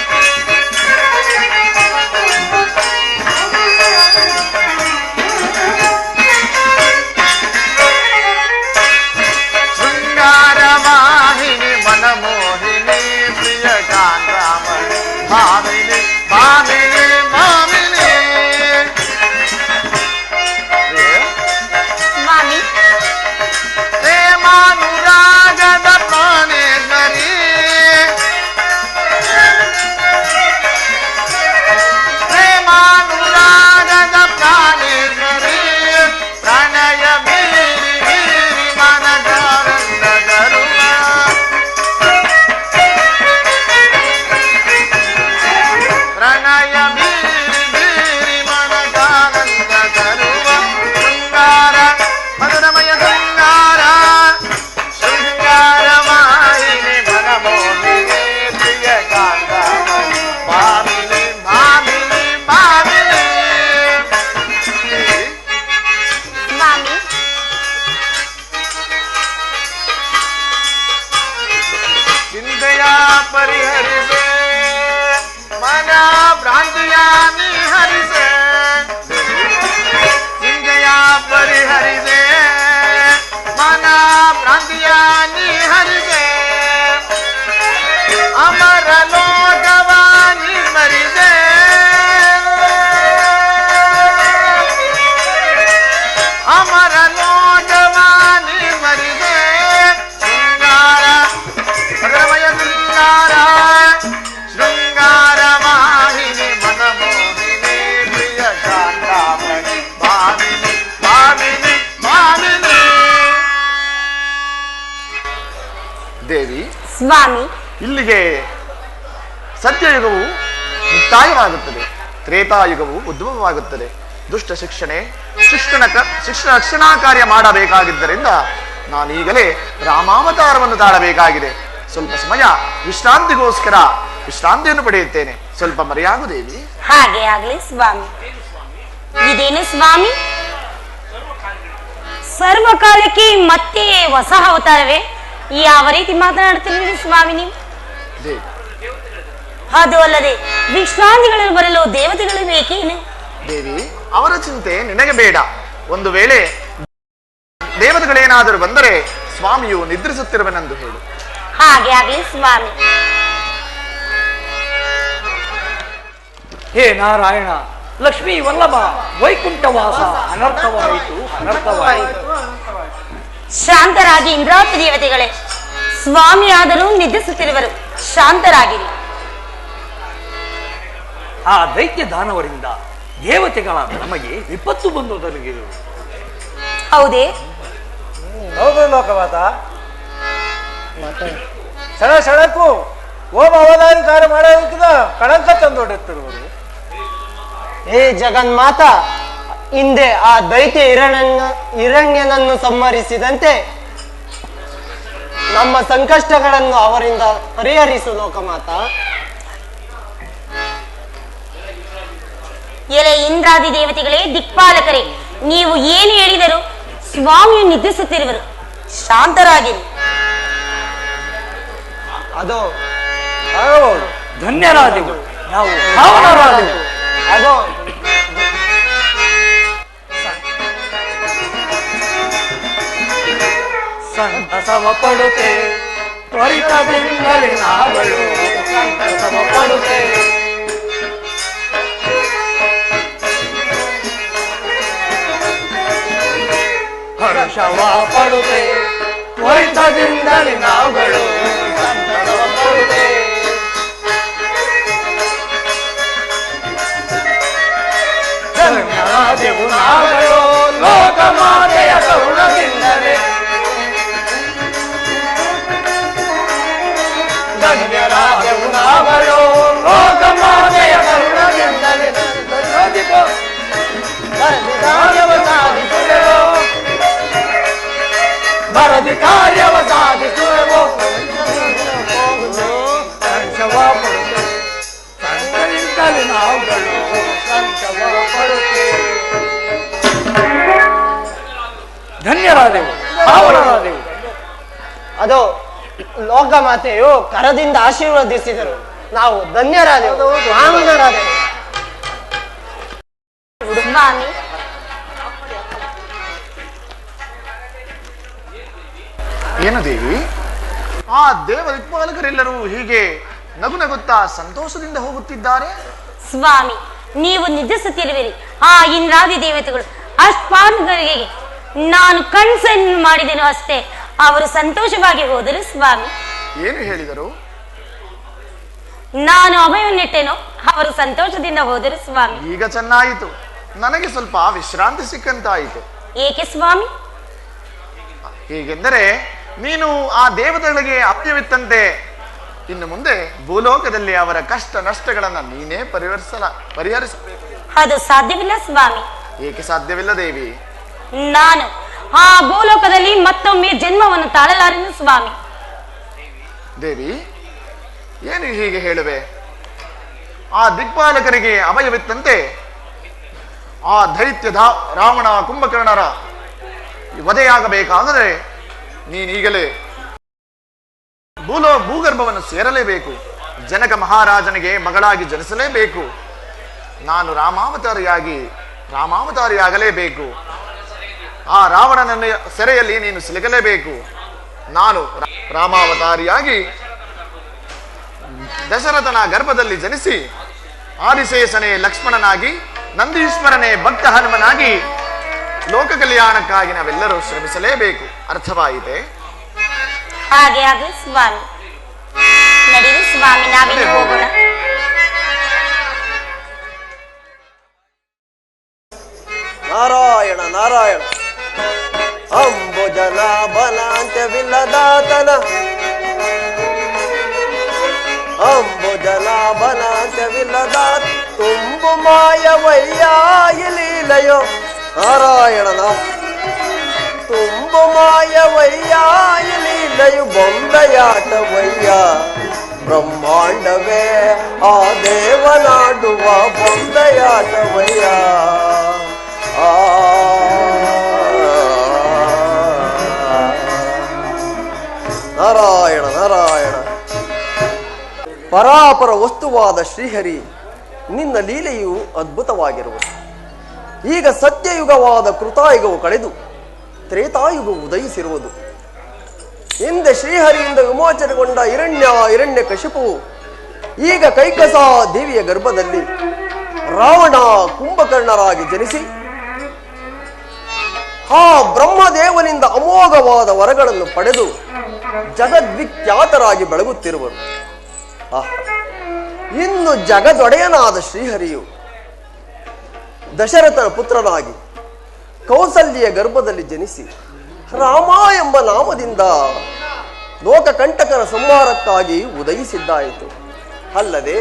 ಸ್ವಾಮಿ, ಇಲ್ಲಿಗೆ ಸತ್ಯಯುಗವು ಮುಕ್ತಾಯವಾಗುತ್ತದೆ, ತ್ರೇತಾಯುಗವು ಉದ್ಭವವಾಗುತ್ತದೆ. ದುಷ್ಟ ಶಿಕ್ಷಣ ರಕ್ಷಣಾ ಕಾರ್ಯ ಮಾಡಬೇಕಾಗಿದ್ದರಿಂದ ನಾನೀಗಲೇ ರಾಮಾವತಾರವನ್ನು ತಾಳಬೇಕಾಗಿದೆ. ಸ್ವಲ್ಪ ಸಮಯ ವಿಶ್ರಾಂತಿಯನ್ನು ಪಡೆಯುತ್ತೇನೆ. ಸ್ವಲ್ಪ ಮರೆಯಾಗು ದೇವಿ. ಹಾಗೆ ಆಗ್ಲಿ ಸ್ವಾಮಿ. ಇದೇನು ಸ್ವಾಮಿ, ಸರ್ವಕಾಲಕ್ಕೆ ಮತ್ತೆ ಹೊಸ ಅವತಾರವೇ? ಯಾವ ರೀತಿ ಮಾತನಾಡ್ತಿದ್ದೀರಿ ಸ್ವಾಮಿ ನೀವು? ದೇವಿ, ಅದು ಅಲ್ಲದೆ ವಿಶ್ರಾಂತಿಗಳಲ್ಲಿ ಬರಲು ದೇವತೆಗಳು ಬೇಕೇನು? ದೇವಿ, ಅವರ ಚಿಂತೆ ನಿನಗೆ ಬೇಡ. ಒಂದು ವೇಳೆ ದೇವತೆಗಳೇನಾದರೂ ಬಂದರೆ ಸ್ವಾಮಿಯು ನಿದ್ರಿಸುತ್ತಿರುವನೆಂದು ಹೇಳು. ಹಾಗೆ ಆಗ್ಲಿ ಸ್ವಾಮಿ. ಹೇ ನಾರಾಯಣ, ಲಕ್ಷ್ಮೀ ವಲ್ಲಭ, ವೈಕುಂಠವಾಸ, ಅನರ್ಥವಾಯಿತು. ಶಾಂತರಾಗಿ ಇಂದ್ರಾವತಿ ದೇವತೆಗಳೇ, ಸ್ವಾಮಿ ಆದರೂ ನಿದ್ರಿಸುತ್ತಿರುವರು, ಶಾಂತರಾಗಿರಿ. ಆ ದೈತ್ಯ ದಾನವರಿಂದ ದೇವತೆಗಳ ನಮಗೆ ವಿಪತ್ತು ಬಂದುದರಿಗೆ. ಹೌದೇ? ಹೌದು ಲೋಕವಾದ. ಸಡಕ್ಕೂ ಓಂ ಅವಧಾನಿಕಾರ ಮಾಡೋದಕ್ಕಿಂತ ಕಳಂಕ ತಂದೊಡ್ಡುತ್ತಿರುವರು. ಹೇ ಜಗನ್ಮಾತ, ಹಿಂದೆ ಆ ದೈತ್ಯ ಹಿರಣ್ಯನನ್ನು ಸಂಹರಿಸಿದಂತೆ ನಮ್ಮ ಸಂಕಷ್ಟಗಳನ್ನು ಅವರಿಂದ ಪರಿಹರಿಸು ಲೋಕಮಾತ. ಎಲೆ ಇಂದ್ರಾದಿ ದೇವತೆಗಳೇ, ದಿಕ್ಪಾಲಕರೇ, ನೀವು ಏನು ಹೇಳಿದರು ಸ್ವಾಮಿಯು ನಿದ್ರಿಸುತ್ತಿರುವರು, ಶಾಂತರಾಗಿರಿ. ಅದು ಧನ್ಯರಾದೆವು, ನಾವು ಪಾವನರಾದೆವು. ಅದು ಸಂತಸವ ಪಡುತ್ತೆ ತ್ವರಿತದಿಂದಲೇ ನಾಗಳು, ಸಂತಸವ ಪಡುತ್ತೆ. ಹರ್ಷವ ಪಡುತ್ತೆ ತ್ವರಿತದಿಂದಲೇ ನಾವುಗಳು, ಸಂತಸವ ಪಡುತ್ತೆ. ಧನ್ಯರಾದೆವು ನಾವುಗಳು ಲೋಕಮಾತೆಯ ಕರುಣದಿಂದಲೇ, ಧನ್ಯರಾದೆವು ನಾವುಗಳು ಲೋಕಮಾತೆಯ ಕರುಣದಿಂದಲೇ. ಬರದಿ ಕಾರ್ಯವ ಸಾಧಿಸುವೆವು, ಸಂತಸವ ಪಡುತ್ತೆ, ಸಂತರಿಂದಲೇ ನಾವುಗಳು ಸಂತಸವ ಪಡುತ್ತೆ. ಧನ್ಯರಾದೆವು, ಪಾವನರಾದೆವು. ಅದು ಲೋಕಮಾತೆಯು ಕರದಿಂದ ಆಶೀರ್ವದಿಸಿದರು, ನಾವು ಧನ್ಯರಾದೆವು, ಪಾವನರಾದೆವು. ಸ್ವಾಮಿ, ಏನು ದೇವಿ, ಆ ದೇವ ದಿಕ್ಪಾಲಕರೆಲ್ಲರೂ ಹೀಗೆ ನಗುತ್ತಾ ಸಂತೋಷದಿಂದ ಹೋಗುತ್ತಿದ್ದಾರೆ? ಸ್ವಾಮಿ, ನೀವು ನಿದ್ರಿಸುತ್ತಿರುವಿರಿ. ಆ ಇಂದ್ರಾದಿ ದೇವತೆಗಳು ಅಷ್ಟಾನುಗರಿಗೆ ನಾನು ಕನ್ಸನ್ನು ಮಾಡಿದೆನು ಅಷ್ಟೇ, ಅವರು ಸಂತೋಷವಾಗಿ ಹೋದರು ಸ್ವಾಮಿ. ಏನು ಹೇಳಿದರು? ನಾನು ಅಭಯವನ್ನಿಟ್ಟೆನೋ, ಅವರು ಸಂತೋಷದಿಂದ ಹೋದರು ಸ್ವಾಮಿ. ಈಗ ಚೆನ್ನಾಯಿತು, ನನಗೆ ಸ್ವಲ್ಪ ವಿಶ್ರಾಂತಿ ಸಿಕ್ಕಂತಾಯಿತು. ಏಕೆ ಸ್ವಾಮಿ? ಹೀಗೆಂದರೆ ನೀನು ಆ ದೇವತೆಗಳಿಗೆ ಅಪ್ಯವಿತ್ತಂತೆ, ಇನ್ನು ಮುಂದೆ ಭೂಲೋಕದಲ್ಲಿ ಅವರ ಕಷ್ಟ ನಷ್ಟಗಳನ್ನ ನೀನೇ ಪರಿಹರಿಸಬೇಕು. ಅದು ಸಾಧ್ಯವಿಲ್ಲ ಸ್ವಾಮಿ. ಏಕೆ ಸಾಧ್ಯವಿಲ್ಲ ದೇವಿ? ನಾನು ಆ ಭೂಲೋಕದಲ್ಲಿ ಮತ್ತೊಮ್ಮೆ ಜನ್ಮವನ್ನು ತಾಳಲಾರೆನು ಸ್ವಾಮಿ. ದೇವಿ, ಏನು ಹೀಗೆ ಹೇಳುವೆ? ಆ ದಿಕ್ಪಾಲಕರಿಗೆ ಅಭಯವಿತ್ತಂತೆ, ಆ ದೈತ್ಯದ ರಾವಣ ಕುಂಭಕರ್ಣರ ವಧೆಯಾಗಬೇಕಾದರೆ ನೀನೀಗಲೇ ಭೂಗರ್ಭವನ್ನು ಸೇರಲೇಬೇಕು. ಜನಕ ಮಹಾರಾಜನಿಗೆ ಮಗಳಾಗಿ ಜನಿಸಲೇಬೇಕು. ನಾನು ರಾಮಾವತಾರಿಯಾಗಲೇಬೇಕು. ಆ ರಾವಣನ ಸೆರೆಯಲ್ಲಿ ನೀನು ಸಿಲುಕಲೇಬೇಕು. ನಾನು ರಾಮಾವತಾರಿಯಾಗಿ ದಶರಥನ ಗರ್ಭದಲ್ಲಿ ಜನಿಸಿ ಆದಿಶೇಷನೇ ಲಕ್ಷ್ಮಣನಾಗಿ, ನಂದೀಶ್ವರನೇ ಭಕ್ತ ಹನುಮನಾಗಿ ಲೋಕ ಕಲ್ಯಾಣಕ್ಕಾಗಿ ನಾವೆಲ್ಲರೂ ಶ್ರಮಿಸಲೇಬೇಕು. ಅರ್ಥವಾಯಿತೆ? ಹಾಗೆ ಆಗಲಿ ಸ್ವಾಮಿ. ನಡೀರಿ ಸ್ವಾಮಿ, ನಾವಿಲ್ಲಿ ಹೋಗೋಣ. ನಾರಾಯಣ ನಾರಾಯಣ, ಅಂಬುಜನ ಬಲಾಂತ್ಯವಿಲ್ಲದಾತನ ಬನಾಂತ್ಯವಿಲ್ಲದ ತುಂಬು ಮಾಯವಯ್ಯ ಲೀಲೆಯೋ ನಾರಾಯಣನ ತುಂಬು ಮಾಯವಯ್ಯ ಲೀಲೆಯು ಬೊಂಬೆಯಾಟವಯ್ಯ ಬ್ರಹ್ಮಾಂಡವೇ ಆ ದೇವನಾಡುವ ಬೊಂಬೆಯಾಟವಯ್ಯ ನಾರಾಯಣ ನಾರಾಯಣ. ಪರಾಪರ ವಸ್ತುವಾದ ಶ್ರೀಹರಿ ನಿನ್ನ ಲೀಲೆಯು ಅದ್ಭುತವಾಗಿರುವುದು. ಈಗ ಸತ್ಯಯುಗವಾದ ಕೃತಾಯುಗವು ಕಳೆದು ತ್ರೇತಾಯುಗವು ಉದಯಿಸಿರುವುದು. ಹಿಂದೆ ಶ್ರೀಹರಿಯಿಂದ ವಿಮೋಚನೆಗೊಂಡ ಹಿರಣ್ಯ ಕಶಿಪುವು ಈಗ ಕೈಕಸಾ ದೇವಿಯ ಗರ್ಭದಲ್ಲಿ ರಾವಣ ಕುಂಭಕರ್ಣರಾಗಿ ಜನಿಸಿ ಆ ಬ್ರಹ್ಮದೇವನಿಂದ ಅಮೋಘವಾದ ವರಗಳನ್ನು ಪಡೆದು ಜಗದ್ವಿಖ್ಯಾತರಾಗಿ ಬೆಳಗುತ್ತಿರುವರು. ಇನ್ನು ಜಗದೊಡೆಯನಾದ ಶ್ರೀಹರಿಯು ದಶರಥನ ಪುತ್ರನಾಗಿ ಕೌಸಲ್ಯ ಗರ್ಭದಲ್ಲಿ ಜನಿಸಿ ರಾಮ ಎಂಬ ನಾಮದಿಂದ ಲೋಕಕಂಟಕನ ಸಂಹಾರಕ್ಕಾಗಿ ಉದಯಿಸಿದ್ದಾಯಿತು. ಅಲ್ಲದೆ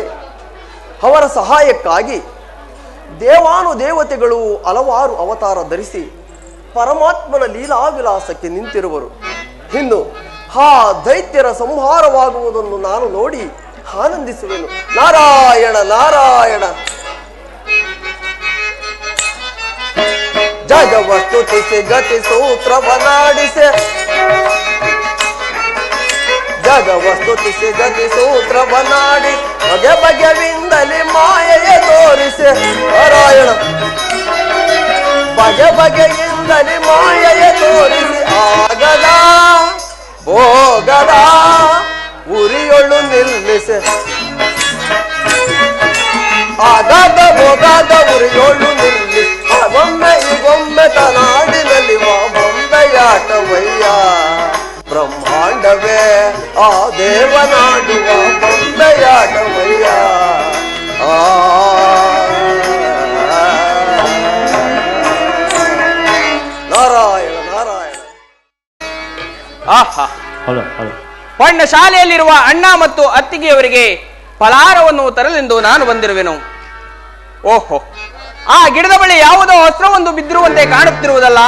ಅವರ ಸಹಾಯಕ್ಕಾಗಿ ದೇವಾನುದೇವತೆಗಳು ಹಲವಾರು ಅವತಾರ ಧರಿಸಿ ಪರಮಾತ್ಮನ ಲೀಲಾವಿಲಾಸಕ್ಕೆ ನಿಂತಿರುವರು. ಇನ್ನು ಆ ದೈತ್ಯರ ಸಂಹಾರವಾಗುವುದನ್ನು ನಾನು ನೋಡಿ ಆನಂದಿಸುವೆನು. ನಾರಾಯಣ ನಾರಾಯಣ. ಜಗವಸ್ತುತಿಸಿ ಗತಿ ಸೂತ್ರವನಾಡಿಸೆ ಜಗವಸ್ತುತಿಸಿ ಗತಿ ಸೂತ್ರವನಾಡಿ ಬಗೆ ಬಗೆವಿಂದಲೇ ಮಾಯೆಯ ತೋರಿಸೆ ನಾರಾಯಣ ಬಗೆ ಬಗೆಯಿಂದಲೇ ಮಾಯೆಯ ತೋರಿಸಿ ಆಗದ ಭೋಗದ ಉರಿಯೊಳು ನಿಲ್ಲಿಸೆ ಆಗಾದ ಭೋಗಾದ ಉರಿಯೊಳು ನಿಲ್ಲಿಸಿ ಒಮ್ಮೆ ಈಗೊಮ್ಮೆ ತನಾಡಿನಲ್ಲಿ ಬೊಂಬೆಯಾಟವಯ್ಯ ಬ್ರಹ್ಮಾಂಡವೇ ಆ ದೇವನಾಡುವ ಬೊಂಬೆಯಾಟವಯ್ಯ ನಾರಾಯಣ ನಾರಾಯಣ. ಆಹಾ, ಪಣ್ಣ ಶಾಲೆಯಲ್ಲಿರುವ ಅಣ್ಣ ಮತ್ತು ಅತ್ತಿಗೆಯವರಿಗೆ ಫಲಾರವನ್ನು ತರಲೆಂದು ನಾನು ಬಂದಿರುವೆನು. ಓಹೋ, ಆ ಗಿಡದ ಬಳಿ ಯಾವುದೋ ಅಸ್ತ್ರವೊಂದು ಬಿದ್ದಿರುವಂತೆ ಕಾಣುತ್ತಿರುವುದಲ್ಲ.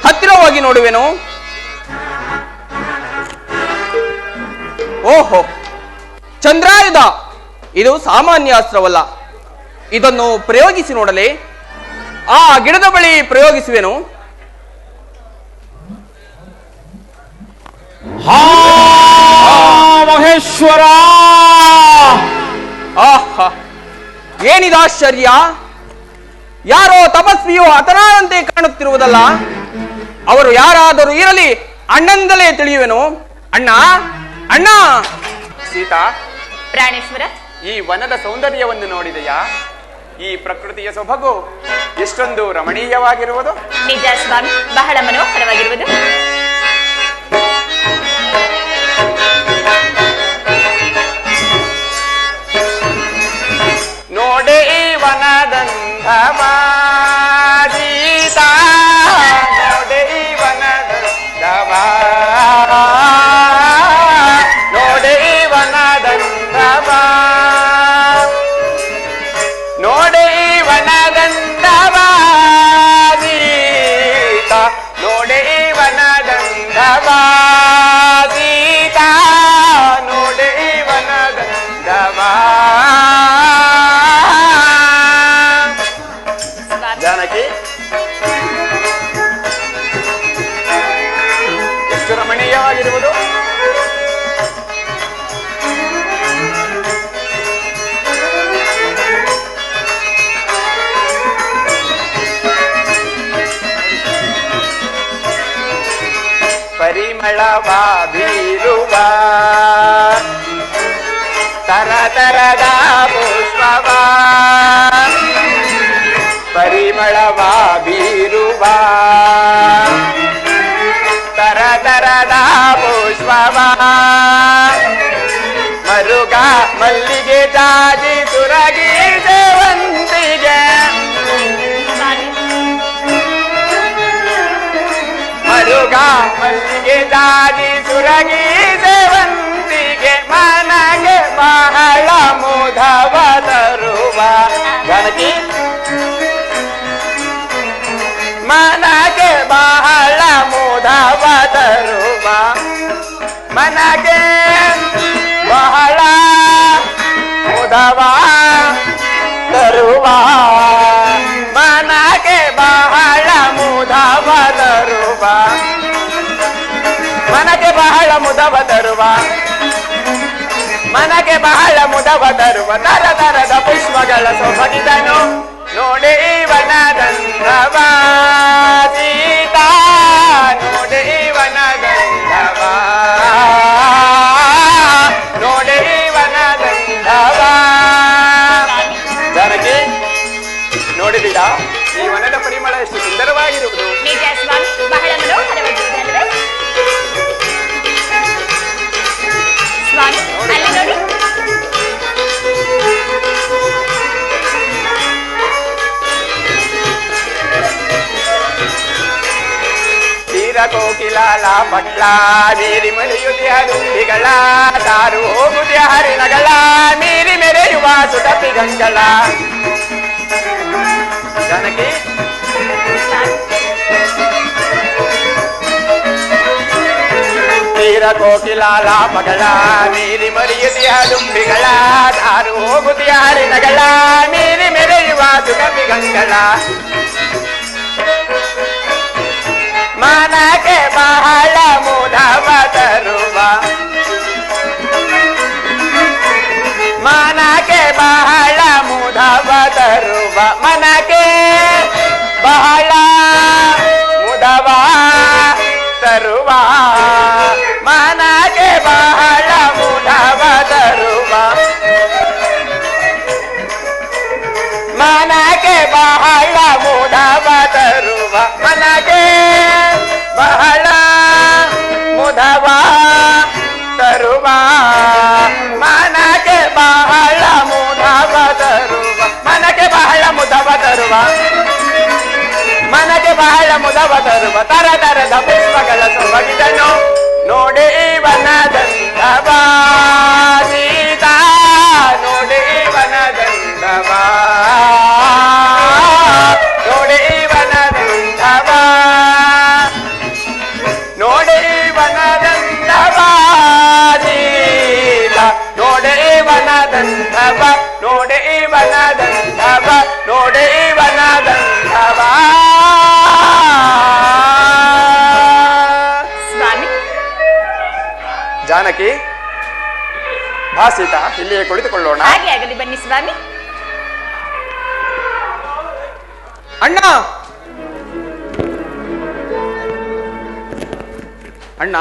ಹತ್ತಿರವಾಗಿ ನೋಡುವೆನು. ಓಹೋ, ಚಂದ್ರಾಯುಧ. ಇದು ಸಾಮಾನ್ಯ ಅಸ್ತ್ರವಲ್ಲ. ಇದನ್ನು ಪ್ರಯೋಗಿಸಿ ನೋಡಲೇ. ಆ ಗಿಡದ ಬಳಿ ಪ್ರಯೋಗಿಸುವೆನು. ಮಹೇಶ್ವರ. ಆಹಾ, ಏನಿದ ಆಶ್ಚರ್ಯ! ಯಾರೋ ತಪಸ್ವಿಯು ಹತನಾದಂತೆ ಕಾಣುತ್ತಿರುವುದಲ್ಲ. ಅವರು ಯಾರಾದರೂ ಇರಲಿ, ಅಣ್ಣಂದಲೇ ತಿಳಿಯುವೆನು. ಅಣ್ಣ ಅಣ್ಣ. ಸೀತಾ, ಪ್ರಾಣೇಶ್ವರ, ಈ ವನದ ಸೌಂದರ್ಯವನ್ನು ನೋಡಿದೆಯಾ? ಈ ಪ್ರಕೃತಿಯ ಸೊಬಗು ಎಷ್ಟೊಂದು ರಮಣೀಯವಾಗಿರುವುದು. ನಿಜ ಸ್ವಾಮಿ, ಬಹಳ ಮನೋಹರವಾಗಿರುವುದು. ನೋಡೆ ಈ ವನದಂಧವ ಸೀತಾ, ನೋಡೆ ಈ ವನದಂಧವ, ನೋಡೆ ಈ ವನದಂಧವ, ನೋಡೆ ಈ ವನದಂಧವ ಸೀತಾ, ನೋಡೆ ಈ ವನದಂಧವ ಸೀತಾ, ನೋಡೆ ಈ ವನದಂಧವ. ಜಾನಕಿ, ಎಷ್ಟು ರಮಣೀಯವಾಗಿರುವುದು. ಪರಿಮಳವ ಬೀರುವ ತರತರದ ಪುಷ್ಪವ, ಪರಿಮಳವ ಬೀರುವ ತರತರದ ಪುಷ್ಪವ, ಮರುಗ ಮಲ್ಲಿಗೆ ಜಾಜಿ ಸುರಗಿ ಸೇವಂತಿಗೆ, ಮರುಗ ಮಲ್ಲಿಗೆ ಜಾಜಿ ಸುರಗಿ ಸೇವಂತಿಗೆ, ಮನಗೆ ಬಹಳ ಮುದವ ತರುವ ಜಾನಕಿ ಮನಗೆ ಬಹಳ ಮುದವ ತರುವ ಮನಗೆ ಬಹಳ ಮುದವ ತರುವ ಮನಗೆ ಬಹಳ ಮುದವ ತರುವ ಮನಗೆ ಬಹಳ ಮುದವ ತರುವ ಮನಗೆ ಬಹಳ ಮುದವ ತರುವ ತರ ತರದ ಪುಷ್ಪಗಳ ಸೊಬಗಿದನು ನೋಡಿ ವನದಂದವ ಸೀತಾ ನೋಡಿ ವನದಂದವ ನೋಡಿ ವನದಂದವ ಜಾನಕಿ ನೋಡಿದೀರಾ ಈ ವನದ ಪರಿಮಳ ಎಷ್ಟು ಸುಂದರವಾಗಿರುವುದು ನಿಜ ಸ್ವಾಮಿ, ಬಹಳ ಮನೋಹರವಾಗಿರುವುದಲ್ವೇ ಸ್ವಾಮಿ? ಅಲ್ಲಿ ನೋಡಿ. ತೀರ ಕೋಕಿಲಾಲ ಪಟ್ಲ ಮೀರಿ ಮಳೆಯುದಿಯ ದುಂಬಿಗಳ ತಾರು ಹೋಗುದಿಯ ಹರಿಣಗಳ ಮೀರಿ ಮೆರೆಯುವ ಸುಟಪಿ ಗಂಗಳ ಜಾನಕಿ ತೀರ ಕೋಕಿಲಾಲ ಮಗಳ ಮೀರಿ ಮರೆಯುದಿಯ ದುಂಬಿಗಳ ತಾರು ಹೋಗುದಿಯ ಹರಿಣಗಳ ಮೀರಿ ಮೆರೆಯುವ ಸುಟಪಿ ಗಂಗಳ ಮನಗೆ ಬಹಳ ಮುದವ ತರುವ ಮನಗೆ ಬಹಳ ಮುದವ ತರುವ ಮನಗೆ ಬಹಳ ಮುದವ ತರುವ ಮನಗೆ ಬಹಳ ಮುದವ ತರುವ ಮನಗೆ ಬಹಳ ಮುದವ ತರುವ ಮನಗೆ ಬಹಳ ಮುದವ ತರುವ ಮನಗೆ ಬಹಳ ಮುದವ ತರುವ ಮನಗೆ ಬಹಳ ಮುದವ ತರುವ ಮನಗೆ ಬಹಳ ಮುದವ ತರುವ ತರ ತರದ ಪುಷ್ಪಗಳ ಸೊಬಗಿದನು ನೋಡಿ ವನದಂದವ ಸೀತಾ ನೋಡಿ ವನದಂದವ ನೋಡಿ ವನದಂದವ ನೋಡಿ ವನದಂದವ ಸೀತಾ ನೋಡಿ ವನದಂದವ ನೋಡಿ ವನದಂದವ ನೋಡಿ ವನದಂದವ ಸ್ವಾಮಿ, ಜಾನಕಿ ಭಾಸಿತ ಇಲ್ಲಿಯೇ ಕುಳಿತುಕೊಳ್ಳೋಣ. ಹಾಗೆ ಆಗಲಿ ಬನ್ನಿ ಸ್ವಾಮಿ. ಅಣ್ಣ ಅಣ್ಣ,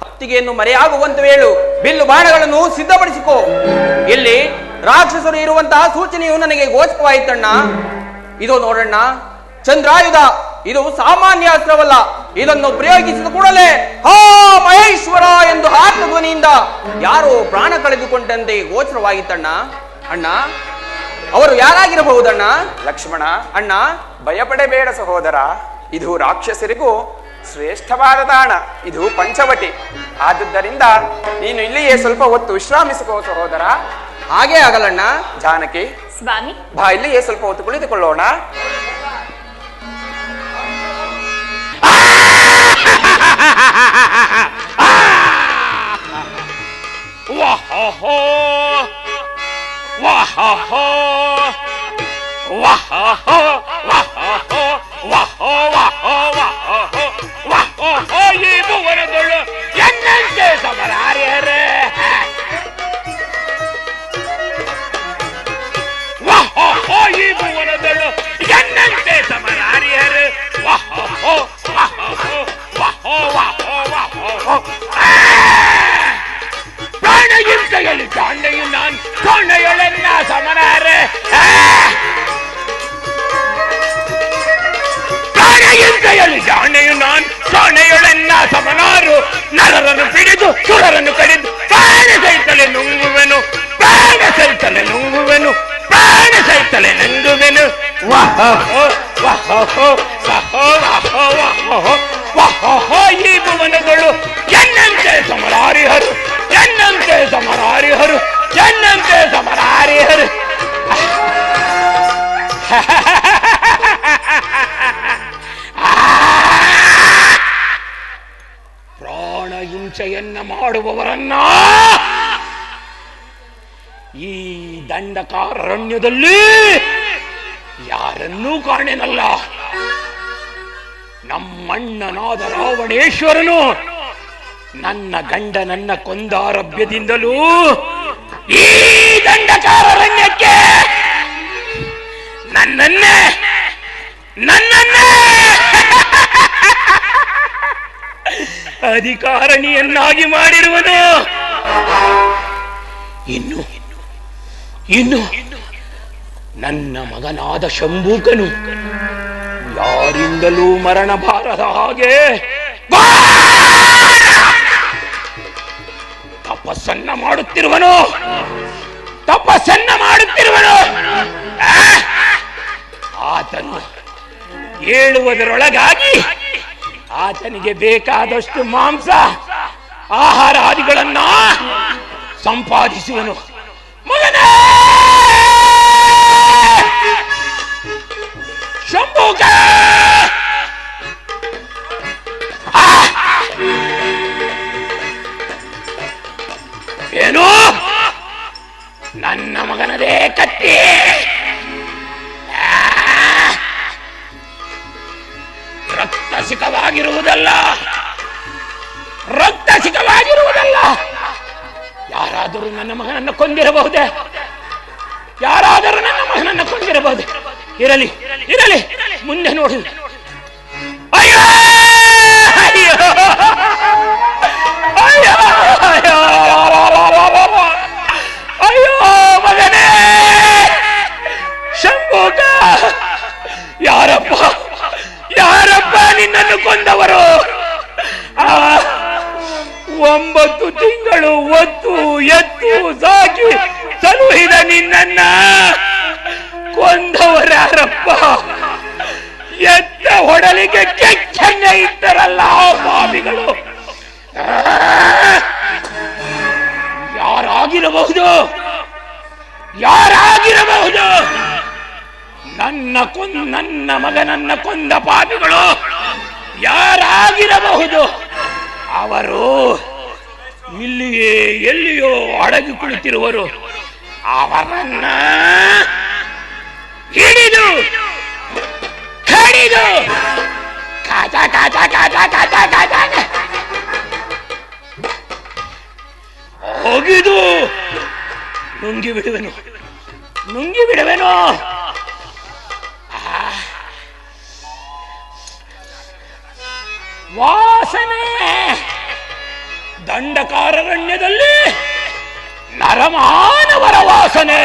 ಅತ್ತಿಗೆಯನ್ನು ಮರೆಯಾಗುವಂತ ಹೇಳು. ಬಿಲ್ಲು ಬಾಣಗಳನ್ನು ಸಿದ್ಧಪಡಿಸಿಕೋ. ಇಲ್ಲಿ ರಾಕ್ಷಸರು ಇರುವಂತಹ ಸೂಚನೆಯು ನನಗೆ ಗೋಚರವಾಯಿತಣ್ಣ. ಇದು ನೋಡಣ್ಣ, ಚಂದ್ರಾಯುಧ. ಇದು ಸಾಮಾನ್ಯ ಅಸ್ತ್ರವಲ್ಲ. ಇದನ್ನು ಪ್ರಯೋಗಿಸಿದ ಕೂಡಲೇ ಹಾ ಮಹೇಶ್ವರ ಎಂದು ಆತ್ಮ ಧ್ವನಿಯಿಂದ ಯಾರೋ ಪ್ರಾಣ ಕಳೆದುಕೊಂಡಂತೆ ಗೋಚರವಾಗಿತ್ತಣ್ಣ. ಅಣ್ಣ, ಅವರು ಯಾರಾಗಿರಬಹುದಣ್ಣ? ಲಕ್ಷ್ಮಣ, ಅಣ್ಣ, ಭಯಪಡಬೇಡ ಸಹೋದರ. ಇದು ರಾಕ್ಷಸರಿಗೂ ಶ್ರೇಷ್ಠವಾದ ತಾಣ. ಇದು ಪಂಚವಟಿ. ಆದುದರಿಂದ ನೀನು ಇಲ್ಲಿಯೇ ಸ್ವಲ್ಪ ಹೊತ್ತು ವಿಶ್ರಾಮಿಸಿಕೋ ಸಹೋದರ. ಹಾಗೆ ಆಗಲಣ್ಣ. ಜಾನಕಿ, ಸ್ವಾಮಿ, ಬಾ ಇಲ್ಲಿಯೇ ಸ್ವಲ್ಪ ಹೊತ್ತು ಕುಳಿತುಕೊಳ್ಳೋಣ. ಈ ಭುವನದೊಳು ಎನ್ನಂತೆ ಸಮರಾರ್ಯರೇ, ಈ ಭುವನದೊಳು ಎನ್ನಂತೆ ಸಮರಾರ್ಯರೇ, ಪ್ರಾಣಹಿಂಸೆಯಲ್ಲಿ ಚಾಂಡೆಯು ನಾನು ಸೊನ್ನೆಯೊಳೆನ್ನ ಸಮನಾರೆ. ಪ್ರಾಣಹಿಂಸೆಯಲ್ಲಿ ಜಾಣೆಯು ನಾನು ಸೊನ್ನೆಯೊಳೆನ್ನ ಸಮನಾರು. ನರರನ್ನು ಹಿಡಿದು ಸುರರನ್ನು ಕಡಿದು ಪ್ರಾಣ ಸಹಿತಲೆ ನುಂಗುವೆನು, ಪ್ರಾಣ ಸಹಿತಲೆ ನುಂಗುವೆನು, ಪ್ರಾಣ ಸಹಿತಲೆ ನಂಗುವೆನು. ವಾಹೋ ವಾಹೋ ವಾಹೋ ವಾಹೋ. ಹಿಂಸೆಯನ್ನ ಮಾಡುವವರನ್ನ ಈ ದಂಡಕಾರಣ್ಯದಲ್ಲಿ ಯಾರನ್ನೂ ಕಾಣೆನಲ್ಲ. ನಮ್ಮಣ್ಣನಾದ ರಾವಣೇಶ್ವರನು ನನ್ನ ಗಂಡನನ್ನ ಕೊಂದಾರಭ್ಯದಿಂದಲೂ ಈ ದಂಡಕಾರಣ್ಯಕ್ಕೆ ನನ್ನನ್ನೇ ಅಧಿಕಾರಣಿಯನ್ನಾಗಿ ಮಾಡಿರುವನು. ಇನ್ನು ನನ್ನ ಮಗನಾದ ಶಂಭೂಕನು ಯಾರಿಂದಲೂ ಮರಣ ಬಾರದ ಹಾಗೆ ತಪಸ್ಸನ್ನ ಮಾಡುತ್ತಿರುವನು. ಆತನು ಹೇಳುವುದರೊಳಗಾಗಿ ಆತನಿಗೆ ಬೇಕಾದಷ್ಟು ಮಾಂಸ ಆಹಾರಾದಿಗಳನ್ನ ಸಂಪಾದಿಸುವನು. ಮಗನೇ ಶಂಭೂಕ, ಏನು ನನ್ನ ಮಗನದೇ ಕತ್ತಿ ರಕ್ತಸಿಕವಾಗಿರುವುದಲ್ಲ. ಯಾರಾದರೂ ನನ್ನ ಮಗನನ್ನು ಕೊಂದಿರಬಹುದೇ? ಇರಲಿ ಮುಂದೆ ನೋಡಿ. ಅಯ್ಯೋ ಅಯ್ಯೋ ಅಯ್ಯೋ ಅಯ್ಯೋ ಮಗನೇ ಶಂಭೂಕ, ಯಾರಪ್ಪ ನಿನ್ನನ್ನು ಕೊಂದವರು? 9 ತಿಂಗಳು ಒತ್ತು ಎತ್ತು ಸಾಕಿ ಸಲುಹಿದ ನಿನ್ನನ್ನ ಕೊಂದವರ್ಯಾರಪ್ಪ? ಎತ್ತ ಹೊಡಲಿಗೆ ಕೆಚ್ಚನ್ನ ಇಟ್ಟರಲ್ಲ ಪಾಪಿಗಳು. ಯಾರಾಗಿರಬಹುದು? ನನ್ನ ಮಗನನ್ನ ಕೊಂದ ಪಾಪಿಗಳು ಯಾರಾಗಿರಬಹುದು? ಅವರು ಇಲ್ಲಿಯೇ ಎಲ್ಲಿಯೋ ಅಡಗಿ ಕುಳಿತಿರುವರು. ಅವರನ್ನ ಹಿಡಿದು ಕಡಿದು ಕಾಟ ಕಾಟ ಕಾಟ ಕಾಟ ಕಾಟ ಹೋಗಿದು ನುಂಗಿ ಬಿಡುವೆನು. ವಾಸನೆ ದಂಡಕಾರರಣ್ಯದಲ್ಲಿ ನರಮಾನವರ ವಾಸನೆ.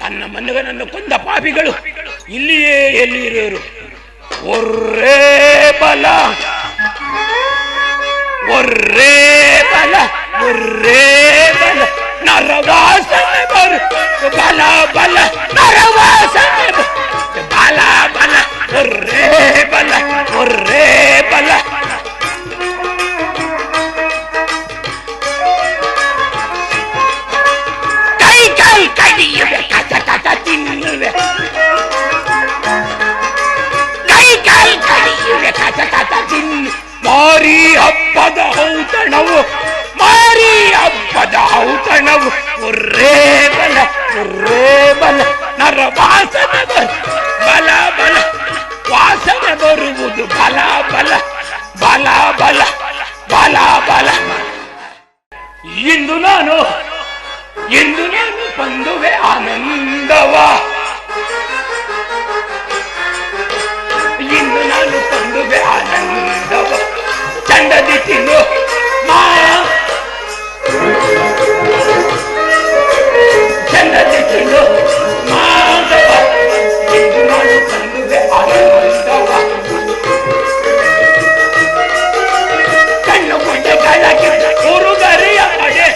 ನನ್ನ ಮಗನನ್ನು ಕೊಂದ ಪಾಪಿಗಳು ಇಲ್ಲಿಯೇ ಎಲ್ಲಿ ಇರೋರು? ಒರ್ರೇ ಬಲ ನರವಾಸನೆ ಬಲ ನರವಾಸನೆ ಬಲ ಒರ್ರೇ ಬಲ ಕೈ ಕಡಿಯುವೆ, ಕಚ ಕಚ ತಿನ್ನುವೆ. ಕೈ ಕಡಿಯುವೆ, ಕಚ ಕಚ ತಿನ್ನು. ಮಾರಿ ಹಬ್ಬದ ಔತಣವು ಒರ್ರೇ ಬಲ ನರವಾಸನೆ ಬಲ ವಾಸನೆ ಬರುವುದು ಬಲ ಇಂದು ನಾನು ಬಂದುವೆ ಆನಂದವ. ಚಂದದಿ ತಿನ್ನು ಚಂದದಿ ತಿನ್ನು ಮಾಧವ. ಇಂದು ನಾನು ಬಂದುವೆ ಆನಂದವ. ಕಣ್ಣು ಗುಡ್ಡೆ ಕಾಲಕ್ಕೆ ಹುರುಗರಿಯ ಪಡೆ.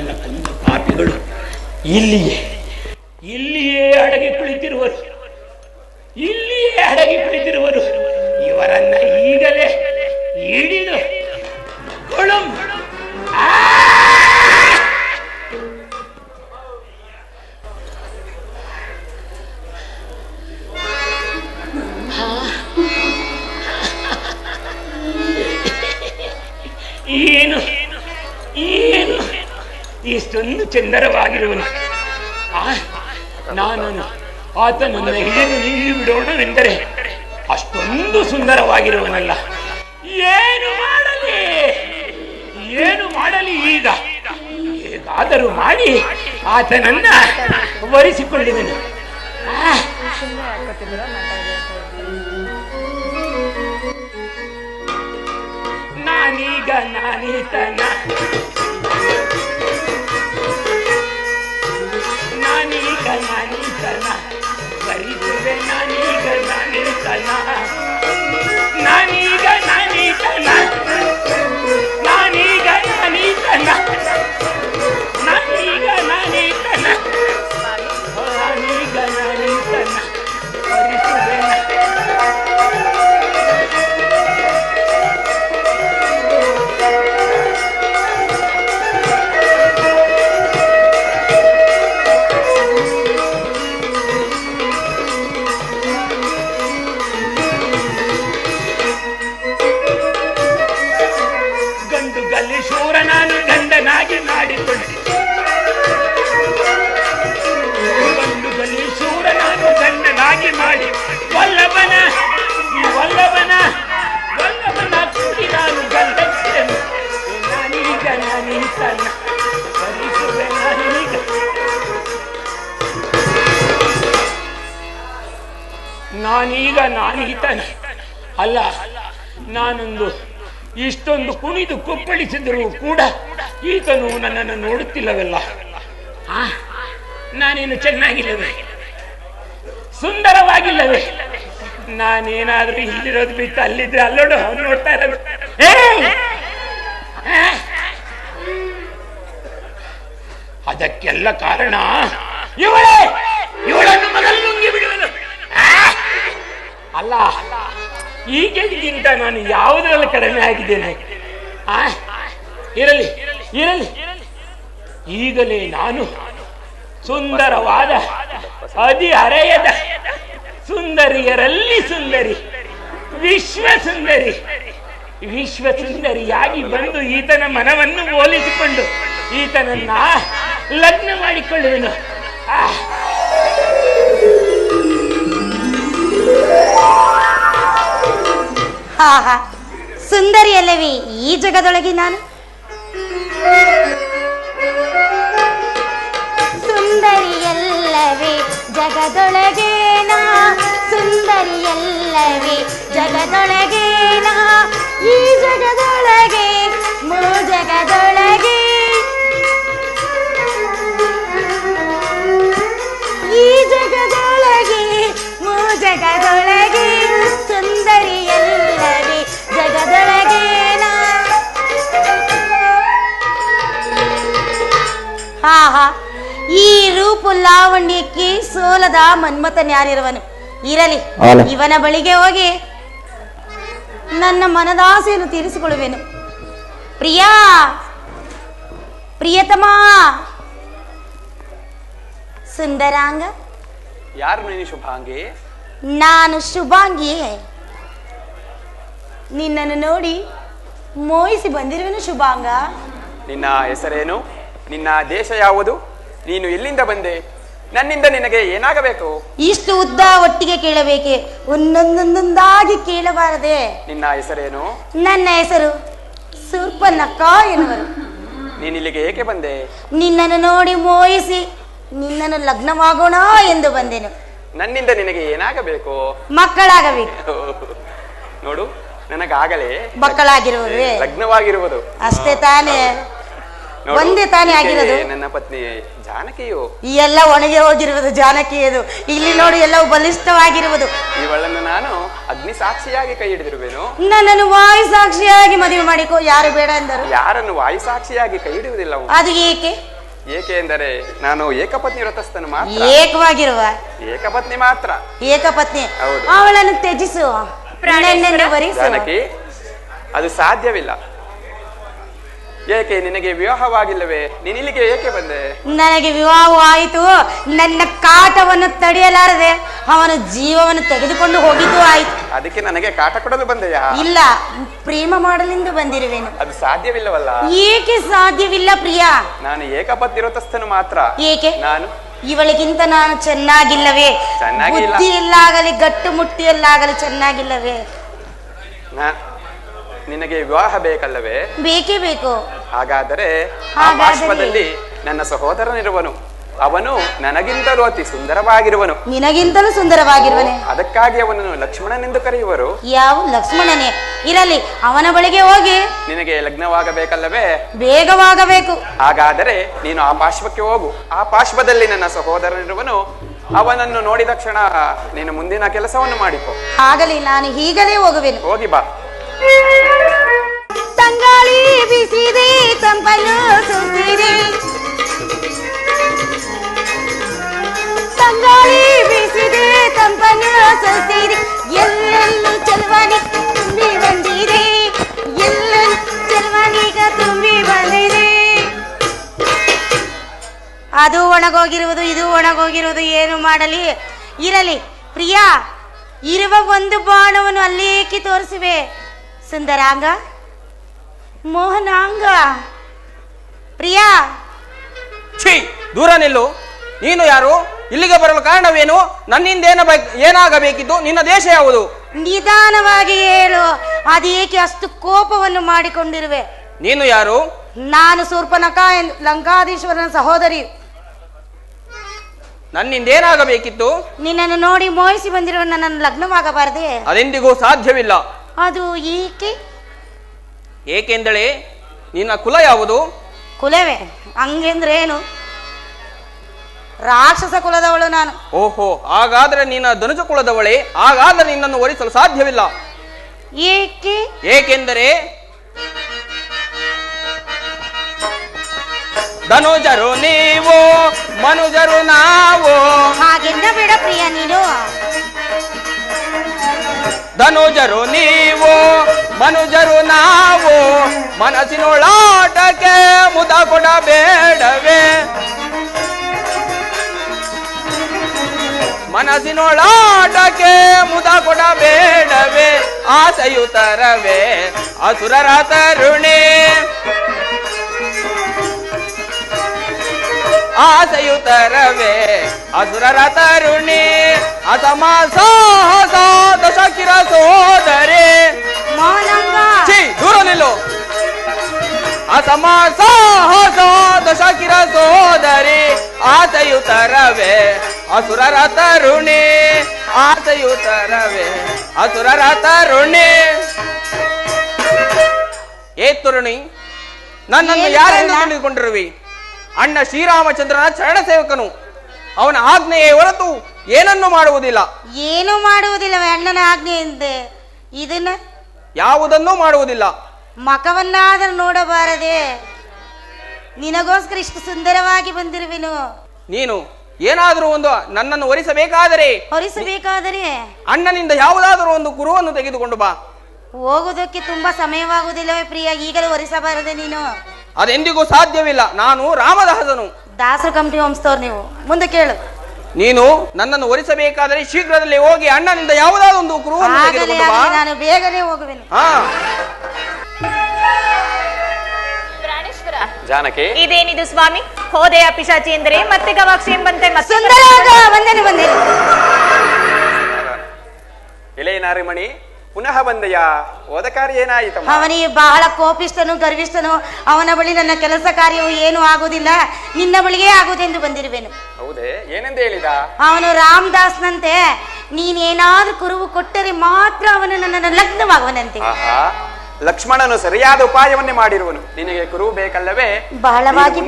ನಮ್ಮನ್ನೆಲ್ಲ ಕೊಂದ ಪಾಪಿಗಳು ಇಲ್ಲಿಯೇ ಅಡಗಿ ಕುಳಿತಿರುವರು. ಇವರನ್ನ ಈಗಲೇ ಹಿಡಿದು ಕೊಳಂ ಏನು ಇಷ್ಟೊಂದು ಚಂದರವಾಗಿರುವನು. ನಾನು ಆತನನ್ನು ಹಿಡಿದು ನೀಡಿ ಬಿಡೋಣವೆಂದರೆ ಅಷ್ಟೊಂದು ಸುಂದರವಾಗಿರುವನಲ್ಲ. ಏನು ಮಾಡಲಿ ಈಗ ಹೇಗಾದರೂ ಮಾಡಿ ಆತನನ್ನ ವರಿಸಿಕೊಳ್ಳುವೆನು. ನಾನೀಗ ನಾನೀತನ ಬರಿಸುವೆ. ನಾನೀಗ ನಾನೀತನ ಬರಿಸುವೆ. ನಾನು ಗಂಡನಾಗಿ ಮಾಡಿಕೊಂಡೆ. ಶೂರ ನಾನು ಗಂಡನಾಗಿ ಮಾಡಿ ವಲ್ಲಭನ ಕೂಡಿ ನಾನು ಗಂಡನಿದ್ದೆನು. ನಾನೀತನ ಬರಿಸುವೆ. ನಾನೀಗ ನಾನೀತನ ಅಲ್ಲ. ನಾನೊಂದು ಇಷ್ಟೊಂದು ಕುಣಿದು ಕುಪ್ಪಳಿಸಿದರೂ ಕೂಡ ಈತನು ನನ್ನನ್ನು ನೋಡುತ್ತಿಲ್ಲವಲ್ಲ. ನಾನೇನು ಚೆನ್ನಾಗಿಲ್ಲವೇ? ಸುಂದರವಾಗಿಲ್ಲವೇ? ನಾನೇನಾದ್ರೂ ಇಲ್ಲಿರೋದು ಬಿಟ್ಟು ಅಲ್ಲಿದ್ರೆ ಅಲ್ಲೋಡು ಅವನು ನೋಡ್ತಾ ಇರೋದು. ಅದಕ್ಕೆಲ್ಲ ಕಾರಣ ಇವಳನ್ನು ಮೊದಲು ನುಂಗಿ ಬಿಡುವನು. ಅಲ್ಲ, ಈಗಿಂತ ನಾನು ಯಾವುದರಲ್ಲಿ ಕಡಿಮೆ ಆಗಿದ್ದೇನೆ? ಇರಲಿ, ಈಗಲೇ ನಾನು ಸುಂದರವಾದ ಹರೆಯದ ಸುಂದರಿಯರಲ್ಲಿ ಸುಂದರಿ, ವಿಶ್ವಸುಂದರಿಯಾಗಿ ಬಂದು ಈತನ ಮನವನ್ನು ಓಲಿಸಿಕೊಂಡು ಈತನನ್ನ ಲಗ್ನ ಮಾಡಿಕೊಳ್ಳುವೆನು. ಸುಂದರಿಯಲ್ಲವೇ ಈ ಜಗದೊಳಗೆ ನಾನು? ಸುಂದರಿಯಲ್ಲವೇ ಜಗದೊಳಗೇನಾ? ಸುಂದರಿಯಲ್ಲವೇ ಜಗದೊಳಗೇನಾ? ಈ ಜಗದೊಳಗೆ ಜಗದೊಳಗೆ ಈ ಜಗದೊಳಗೆ ಜಗದೊಳಗೆ ಸುಂದರಿಯಲ್ಲವೇ ಜಗದೊಳಗೇನಾ? ಈ ರೂಪು ಲಾವಣ್ಯಕ್ಕೆ ಸೋಲದ ಮನ್ಮಥನ್ಯಾರಿರುವನು. ಇರಲಿ, ಇವನ ಬಳಿಗೆ ಹೋಗಿ ನನ್ನ ಮನದಾಸೆಯನ್ನು ತೀರಿಸಿಕೊಳ್ಳುವೆನು. ಪ್ರಿಯತಮ ಸುಂದರಾಂಗ. ಯಾರು ನೀನು ಶುಭಾಂಗಿ? ನಾನು ಶುಭಾಂಗಿಯೇ. ನಿನ್ನನ್ನು ನೋಡಿ ಮೋಹಿಸಿ ಬಂದಿರುವೆನು ಶುಭಾಂಗ. ನಿನ್ನ ಹೆಸರೇನು? ನಿನ್ನ ದೇಶ ಯಾವುದು? ನೀನು ಎಲ್ಲಿಂದ ಬಂದೆ? ನನ್ನಿಂದ ನಿನಗೆ ಏನಾಗಬೇಕು? ಇಷ್ಟು ಉದ್ದ ಒಟ್ಟಿಗೆ ಕೇಳಬೇಕೆ? ಒಂದೊಂದೊಂದೊಂದಾಗಿ ಕೇಳಬಾರದೆ? ನಿನ್ನ ಹೆಸರೇನು? ನನ್ನ ಹೆಸರು ಸೂರ್ಪನಕ್ಕ ಎನ್ನುವರು. ನೀನಿಲ್ಲಿಗೆ ಏಕೆ ಬಂದೆ? ನಿನ್ನನ್ನು ನೋಡಿ ಮೋಹಿಸಿ ನಿನ್ನನ್ನು ಲಗ್ನವಾಗೋಣ ಎಂದು ಬಂದೆನು. ನನ್ನಿಂದ ನಿನಗೆ ಏನಾಗಬೇಕು? ಮಕ್ಕಳಾಗಬೇಕು. ನೋಡು, ನನಗಾಗಲೇ ಮಕ್ಕಳಾಗಿರುವುದು, ಲಗ್ನವಾಗಿರುವುದು ಅಷ್ಟೇ ತಾನೇ. ಒಂದೇ ತಾನೇ ಆಗಿರೋದು. ನನ್ನ ಪತ್ನಿ ಜಾನಕಿಯು ಎಲ್ಲ ಒಣಗಿ ಹೋಗಿರುವುದು ಜಾನಕಿಯದು. ಇಲ್ಲಿ ನೋಡಿ ಎಲ್ಲವೂ ಬಲಿಷ್ಠವಾಗಿರುವುದು. ಇವಳನ್ನು ನಾನು ಅಗ್ನಿ ಸಾಕ್ಷಿಯಾಗಿ ಕೈ ಹಿಡಿದಿರುವೆನು. ನನ್ನನ್ನು ವಾಯು ಸಾಕ್ಷಿಯಾಗಿ ಮದುವೆ ಮಾಡಿಕೋ. ಯಾರು ಬೇಡ ಎಂದರು? ಯಾರನ್ನು ವಾಯು ಸಾಕ್ಷಿಯಾಗಿ ಕೈ ಹಿಡಿಯುವುದಿಲ್ಲ. ಅದು ಏಕೆ? ಏಕೆ ಎಂದರೆ ನಾನು ಏಕಪತ್ನಿ ವ್ರತಸ್ಥನು ಮಾತ್ರ. ಏಕವಾಗಿರುವ ಏಕಪತ್ನಿ ಮಾತ್ರ. ಏಕಪತ್ನಿ. ಹೌದು. ಅವಳನ್ನು ತ್ಯಜಿಸು, ನನ್ನನ್ನು ವರಿಸು. ಜಾನಕಿ, ಅದು ಸಾಧ್ಯವಿಲ್ಲ. ಏಕೆ ನಿನಗೆ ವಿವಾಹವಾಗಿಲ್ಲವೇ? ನೀನ್ ಇಲ್ಲಿಗೆ ಏಕೆ ಬಂದೆ? ನನಗೆ ವಿವಾಹವಾಯಿತು, ನನ್ನ ಕಾಟವನ್ನು ತಡೆಯಲಾರದೆ ಅವನ ಜೀವವನ್ನು ತೆಗೆದುಕೊಂಡು ಹೋಗಿದ್ದು ಆಯ್ತು. ಅದಕ್ಕೆ ನನಗೆ ಕಾಟ ಕೊಡಲು ಬಂದೆಯಾ? ಇಲ್ಲ, ಪ್ರೇಮ ಮಾಡಲೆಂದು ಬಂದಿರುವೆನು. ಅದು ಸಾಧ್ಯವಿಲ್ಲವಲ್ಲ. ಏಕೆ ಸಾಧ್ಯವಿಲ್ಲ ಪ್ರಿಯ? ನಾನು ಏಕಪತ್ನಿ ವ್ರತಸ್ಥನು ಮಾತ್ರ. ಏಕೆ? ನಾನು ಇವಳಿಗಿಂತ ನಾನು ಚೆನ್ನಾಗಿಲ್ಲವೇ? ಚೆನ್ನಾಗಿಲ್ಲ. ಬುದ್ಧಿಯಲ್ಲಾಗಲಿ ಗಟ್ಟು ಮುಟ್ಟಿಯಲ್ಲಾಗಲಿ ಚೆನ್ನಾಗಿಲ್ಲವೇ? ನಿನಗೆ ವಿವಾಹ ಬೇಕಲ್ಲವೇ? ಬೇಕೇ ಬೇಕು. ಹಾಗಾದರೆ ಆ ಪಾರ್ಶ್ವದಲ್ಲಿ ನನ್ನ ಸಹೋದರನಿರುವನು. ಅವನು ನನಗಿಂತಲೂ ಅತಿ ಸುಂದರವಾಗಿರುವನು. ನಿನಗಿಂತಲೂ ಸುಂದರವಾಗಿರುವನೆ. ಅದಕ್ಕಾಗಿ ಅವನನ್ನು ಲಕ್ಷ್ಮಣನೆಂದು ಕರೆಯುವರು. ಯಾವ ಲಕ್ಷ್ಮಣನೇ ಇರಲಿ, ಅವನ ಬಳಿಗೆ ಹೋಗಿ. ನಿನಗೆ ಲಗ್ನವಾಗಬೇಕಲ್ಲವೇ? ಬೇಗವಾಗಬೇಕು. ಹಾಗಾದರೆ ನೀನು ಆ ಪಾರ್ಶ್ವಕ್ಕೆ ಹೋಗು. ಆ ಪಾರ್ಶ್ವದಲ್ಲಿ ನನ್ನ ಸಹೋದರನಿರುವನು. ಅವನನ್ನು ನೋಡಿದ ಕ್ಷಣ ನೀನು ಮುಂದಿನ ಕೆಲಸವನ್ನು ಮಾಡಿಕೊ. ಆಗಲಿ, ನಾನು ಈಗಲೇ ಹೋಗುವೆನು. ಹೋಗಿ ಬಾ. ತಂಗಾಳಿ ಬಿಸಿದೆ, ತಂಪಲು ಸುರಿಸಿದೆ. ತಂಗಾಳಿ ಬಿಸಿದೆ, ತಂಪಲು ಸುರಿಸಿದೆ. ಎಲ್ಲೆಲ್ಲೂ ಚೆಲುವನಿ ತುಂಬಿ ಬಂದಿದೆ, ಎಲ್ಲೆಲ್ಲೂ ಚೆಲುವನಿಗ ತುಂಬಿ ಬಂದಿದೆ. ಅದು ಒಣಗೋಗಿರುವುದು, ಇದು ಒಣಗೋಗಿರುವುದು, ಏನು ಮಾಡಲಿ? ಇರಲಿ ಪ್ರಿಯಾ, ಇರುವ ಒಂದು ಬಾಣವನ್ನು ಅಲ್ಲೇಕೆ ತೋರಿಸುವೆ? ಸುಂದರಾಂಗ, ಮೋಹನಾಂಗ, ಪ್ರಿಯಾ. ಛೀ, ದೂರ ನಿಲ್ಲು. ನೀನು ಯಾರು? ಇಲ್ಲಿಗೆ ಬರಲು ಕಾರಣವೇನು? ನನ್ನಿಂದ ಏನಾಗಬೇಕಿದ್ದು? ನಿನ್ನ ದೇಶ ಯಾವುದು? ನಿಧಾನವಾಗಿ ಹೇಳು, ಅದೇಕೆ ಅಷ್ಟು ಕೋಪವನ್ನು ಮಾಡಿಕೊಂಡಿರುವೆ? ನೀನು ಯಾರು? ನಾನು ಶೂರ್ಪನಖ ಎಂದು ಲಂಕಾಧೀಶ್ವರನ ಸಹೋದರಿ. ನನ್ನಿಂದ ಏನಾಗಬೇಕಿತ್ತು? ನಿನ್ನನ್ನು ನೋಡಿ ಮೋಹಿಸಿ ಬಂದಿರುವ ನನ್ನನ್ನು ಲಗ್ನವಾಗಬಾರದೆ? ಅದೆಂದಿಗೂ ಸಾಧ್ಯವಿಲ್ಲ. ಅದು ಏಕೆ? ಏಕೆಂದರೆ ನಿನ್ನ ಕುಲ ಯಾವುದು? ಕುಲವೇ? ಹಂಗೆಂದ್ರೆ ಏನು? ರಾಕ್ಷಸ ಕುಲದವಳು ನಾನು. ಓಹೋ, ಹಾಗಾದ್ರೆ ನಿನ್ನ ಧನುಜ ಕುಲದವಳೆ. ಹಾಗಾದ್ರೆ ನಿನ್ನನ್ನು ವರಿಸಲು ಸಾಧ್ಯವಿಲ್ಲ. ಏಕೆ? ಏಕೆಂದರೆ ಧನುಜರು ನೀವು, ಮನುಜರು ನಾವು. ಹಾಗೆಂದ ಬೇಡ ಪ್ರಿಯ ನೀನು. ಧನುಜರು ನೀವು, ಮನುಜರು ನಾವು. ಮನಸ್ಸಿನೊಳಾಟಕ್ಕೆ ಮುದ ಕೊಡಬೇಡವೇ? ಮನಸ್ಸಿನೊಳಾಟಕ್ಕೆ ಮುದ ಕೊಡಬೇಡವೇ? ಆಸೆಯು ತರವೇ ಅಸುರರ ತರುಣಿ, ಆಸೆಯು ತರವೇ ಅಸುರರ ತರುಣಿ. ಅಸಮ ಸಾಹಸ ದಶಕಿರ ಸೋದರಿ. ಛೀ, ದೂರ ನಿಲ್ಲು. ಅಸಮ ಸಾಹಸ ದಶಕಿರ ಸೋದರಿ. ಆಸೆಯು ತರವೇ ಅಸುರರ ತರುಣಿ, ಆಸೆಯು ತರವೇ ಅಸುರರ ತರುಣಿ. ಏ ತರುಣಿ, ನನ್ನನ್ನು ಯಾರೆಂದು ತಿಳಿದುಕೊಂಡಿರುವಿ? ಅಣ್ಣ ಶ್ರೀರಾಮಚಂದ್ರನ ಚರಣ ಸೇವಕನು. ಅವನ ಆಜ್ಞೆಯೇ ಹೊರತು ಏನನ್ನು ಮಾಡುವುದಿಲ್ಲ. ಏನು ಮಾಡುವುದಿಲ್ಲವೇ ಅಣ್ಣನ ಆಜ್ಞೆಯಿಂದ? ಇದನ್ನ ಯಾವುದನ್ನೂ ಮಾಡುವುದಿಲ್ಲ. ಮಖವನ್ನಾದರೂ ನೋಡಬಾರದೆ? ನಿನಗೋಸ್ಕರ ಇಷ್ಟು ಸುಂದರವಾಗಿ ಬಂದಿರುವೆನು. ನೀನು ಏನಾದರೂ ಒಂದು ನನ್ನನ್ನು ಹೊರಿಸಬೇಕಾದರೆ ಅಣ್ಣನಿಂದ ಯಾವುದಾದರೂ ಒಂದು ಕುರುವನ್ನು ತೆಗೆದುಕೊಂಡು ಬಾ. ಹೋಗುವುದಕ್ಕೆ ತುಂಬಾ ಸಮಯವಾಗುವುದಿಲ್ಲವೇ ಪ್ರಿಯ? ಈಗಲೂ ಹೊರಿಸಬಾರದೆ ನೀನು? ಅದೆಂದಿಗೂ ಸಾಧ್ಯವಿಲ್ಲ. ನಾನು ರಾಮದಾಸನು. ದಾಸರು ಕಂಪನಿ ವಂಶದವ್ರು ನೀವು. ಮುಂದೆ ಕೇಳು. ನೀನು ನನ್ನನ್ನು ಹೊರಿಸಬೇಕಾದರೆ ಶೀಘ್ರದಲ್ಲಿ ಹೋಗಿ ಅಣ್ಣನಿಂದ ಯಾವುದಾದ್ರು ಒಂದು ಕುರುವನ್ನು ತೆಗೆದುಕೊಂಡು ಬಾ. ನಾನು ಬೇಗನೆ ಹೋಗುವೆನು. ಪ್ರಾಣೇಶ್ವರ, ಜಾನಕಿ, ಇದೇನಿದು ಸ್ವಾಮಿ? ಹೋದೆಯ ಪಿಶಾಚಿ ಎಂದರೆ ಮತ್ತೆ ಗವಾಕ್ಷಿ ಎಂಬಂತೆ ಬಂದೆ. ಎಲೆ ನಾರಿಮಣಿ, ಪುನಃ ಬಂದೆಯಾ? ಹೋದ ಕಾರ್ಯ ಏನಾಯಿತಮ್ಮ? ಅವನಿಗೆ ಬಹಳ ಕೋಪಿಷ್ಟನು, ಗರ್ವಿಷ್ಠನು. ಅವನ ಬಳಿ ನನ್ನ ಕೆಲಸ ಕಾರ್ಯವು ಏನು ಆಗುವುದಿಲ್ಲ, ನಿನ್ನ ಬಳಿಗೆ ಆಗುವುದೆಂದು ಬಂದಿರುವೆನು. ಹೌದೇ? ಏನೆಂದು ಹೇಳಿದ? ಅವನು ರಾಮದಾಸ್ನಂತೆ. ನೀನೇನಾದ್ರೂ ಕುರುವು ಕೊಟ್ಟರೆ ಮಾತ್ರ ಅವನು ನನ್ನನ್ನು ಲಗ್ನವಾಗುವನಂತೆ. ಲಕ್ಷ್ಮಣನು ಸರಿಯಾದ ಉಪಾಯವನ್ನೇ ಮಾಡಿರುವನು. ನಿನಗೆ ಕುರು ಬೇಕಲ್ಲವೇ? ಬಹಳವಾಗಿ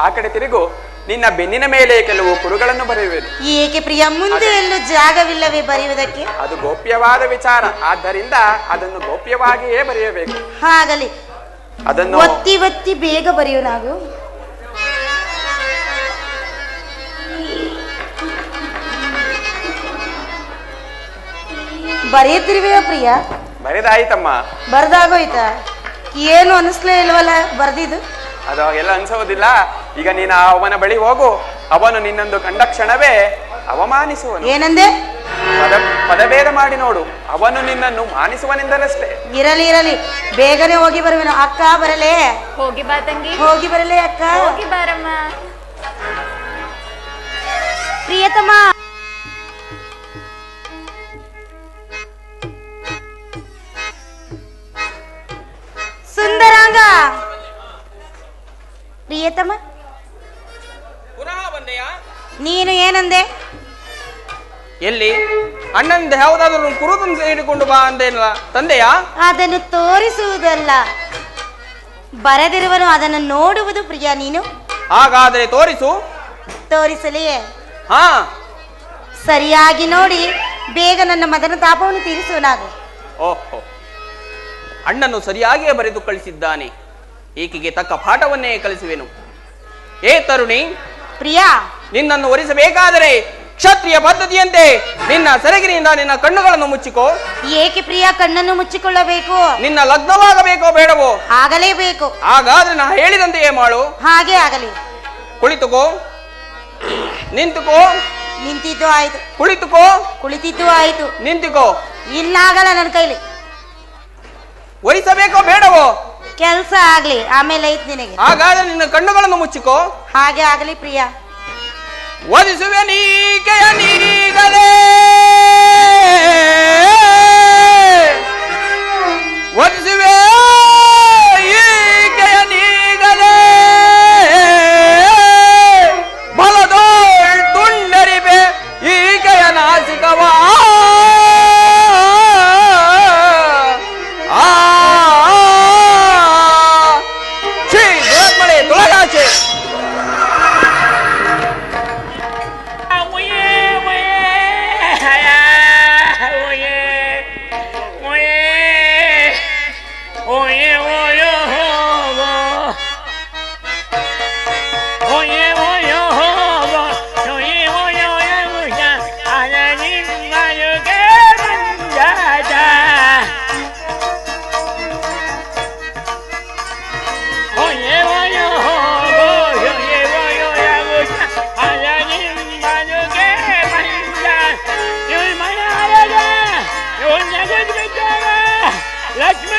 ಆ ಕಡೆ ತಿರುಗು. ನಿನ್ನ ಬೆನ್ನಿನ ಮೇಲೆ ಕೆಲವು ಕುರುಗಳನ್ನು ಬರೆಯುವೆನು. ಏಕೆ ಪ್ರಿಯ? ಮುಂದೆ ಎಲ್ಲೂ ಜಾಗವಿಲ್ಲವೇ ಬರೆಯುವುದಕ್ಕೆ? ಅದು ಗೋಪ್ಯವಾದ ವಿಚಾರ, ಆದ್ದರಿಂದ ಅದನ್ನು ಗೋಪ್ಯವಾಗಿಯೇ ಬರೆಯಬೇಕು. ಹಾಗಲಿ, ಅದನ್ನು ಒತ್ತಿ ಒತ್ತಿ ಬೇಗ ಬರೆಯು. ನಾವು ಬರೆಯುತ್ತಿರುವೆಯಾ ಪ್ರಿಯ? ಬರೆದಾಯ್ತಮ್ಮ. ಬರ್ದಾಗೋಯ್ತಾ? ಏನು ಅನಿಸ್ಲೇ ಇಲ್ವಲ್ಲ ಬರ್ದಿದ್ದು? ಅದು ಎಲ್ಲ ಅನ್ಸೋದಿಲ್ಲ. ಈಗ ನೀನು ಅವನ ಬಳಿ ಹೋಗು, ಅವನು ನಿನ್ನೊಂದು ಕಂಡ ಕ್ಷಣವೇ ಅವಮಾನಿಸುವನು. ಏನಂದೆ? ಪದಭೇದ ಮಾಡಿ ನೋಡು, ಅವನು ನಿನ್ನನ್ನು ಮಾನಿಸುವನೆಂದನಷ್ಟೇ. ಇರಲಿ ಬೇಗನೆ ಹೋಗಿ ಬರುವೆನು. ಅಕ್ಕ ಬರಲೇ? ಹೋಗಿ ಬಾ ತಂಗಿ. ಹೋಗಿ ಬರಲೇ ಅಕ್ಕ? ಹೋಗಿ ಬಾರಮ್ಮ. ಪ್ರಿಯತಮ, ಸುಂದರಾಂಗ. ಪ್ರಿಯತಮ, ಪುನಃ ಬಂದೆಯಾ? ನೀನು ಏನಂದೆ? ಎಲ್ಲಿ ಅಣ್ಣಂದ ಯಾವುದಾದ್ರೂ ಕುರುದನ್ನು ಹಿಡಿಕೊಂಡು ಬಾ ಅಂದೇನಲ್ಲ, ತಂದೆಯಾ? ಅದನ್ನು ತೋರಿಸುವುದಲ್ಲ, ಬರೆದಿರುವನು ಅದನ್ನು ನೋಡುವುದು ಪ್ರಿಯ. ನೀನು ಹಾಗಾದರೆ ತೋರಿಸು. ತೋರಿಸಲಿಯೇ? ಹಾ, ಸರಿಯಾಗಿ ನೋಡಿ ಬೇಗ ನನ್ನ ಮದನ ತಾಪವನ್ನು ತೀರಿಸುವ ನಾವು. ಓಹೋ, ಅಣ್ಣನು ಸರಿಯಾಗಿಯೇ ಬರೆದು ಕಳಿಸಿದ್ದಾನೆ. ಈಕೆಗೆ ತಕ್ಕ ಪಾಠವನ್ನೇ ಕಲಿಸುವೆನು. ಏ ತರುಣಿ, ಪ್ರಿಯಾ, ನಿನ್ನನ್ನು ಒರಿಸಬೇಕಾದರೆ ಕ್ಷತ್ರಿಯ ಪದ್ಧತಿಯಂತೆ ನಿನ್ನ ಸೆರಗಿನಿಂದ ನಿನ್ನ ಕಣ್ಣುಗಳನ್ನು ಮುಚ್ಚಿಕೋ. ಏಕೆ ಪ್ರಿಯಾ ಕಣ್ಣನ್ನು ಮುಚ್ಚಿಕೊಳ್ಳಬೇಕು? ನಿನ್ನ ಲಗ್ನವಾಗಬೇಕೋ ಬೇಡವೋ? ಆಗಲೇಬೇಕು. ಹಾಗಾದ್ರೆ ನಾ ಹೇಳಿದಂತೆಯೇ ಮಾಡು. ಹಾಗೆ ಆಗಲಿ. ಕುಳಿತುಕೋ. ನಿಂತುಕೋ. ನಿಂತಿದ್ದು ಆಯ್ತು. ಕುಳಿತುಕೋ. ಕುಳಿತಿದ್ದು ಆಯ್ತು. ನಿಂತುಕೋ. ಇನ್ನಾಗಲ್ಲ ನನ್ನ ಕೈಲಿ. ಒರಿಸಬೇಕೋ ಬೇಡವೋ? ಕೆಲಸ ಆಗ್ಲಿ, ಆಮೇಲೆ ಐತ್ ನಿನಗೆ. ಹಾಗಾದ್ರೆ ನಿನ್ನ ಕಣ್ಣುಗಳನ್ನು ಮುಚ್ಚಿಕೋ. ಹಾಗೆ ಆಗಲಿ ಪ್ರಿಯಾ. ವಧಿಸುವೆ ನೀಕೆಯ ನೀಗಲೇ, ವಧಿಸುವೆ ಈಕೆಯ ನೀಗಲೇ, ಬಲದೋಳ್ ತುಂಡರಿವೆ ಈಕೆಯ ನಾಸಿಕವಾ. ಮಳೆ ತೊಳಗಾಚೆ. ಲಕ್ಷ್ಮೀ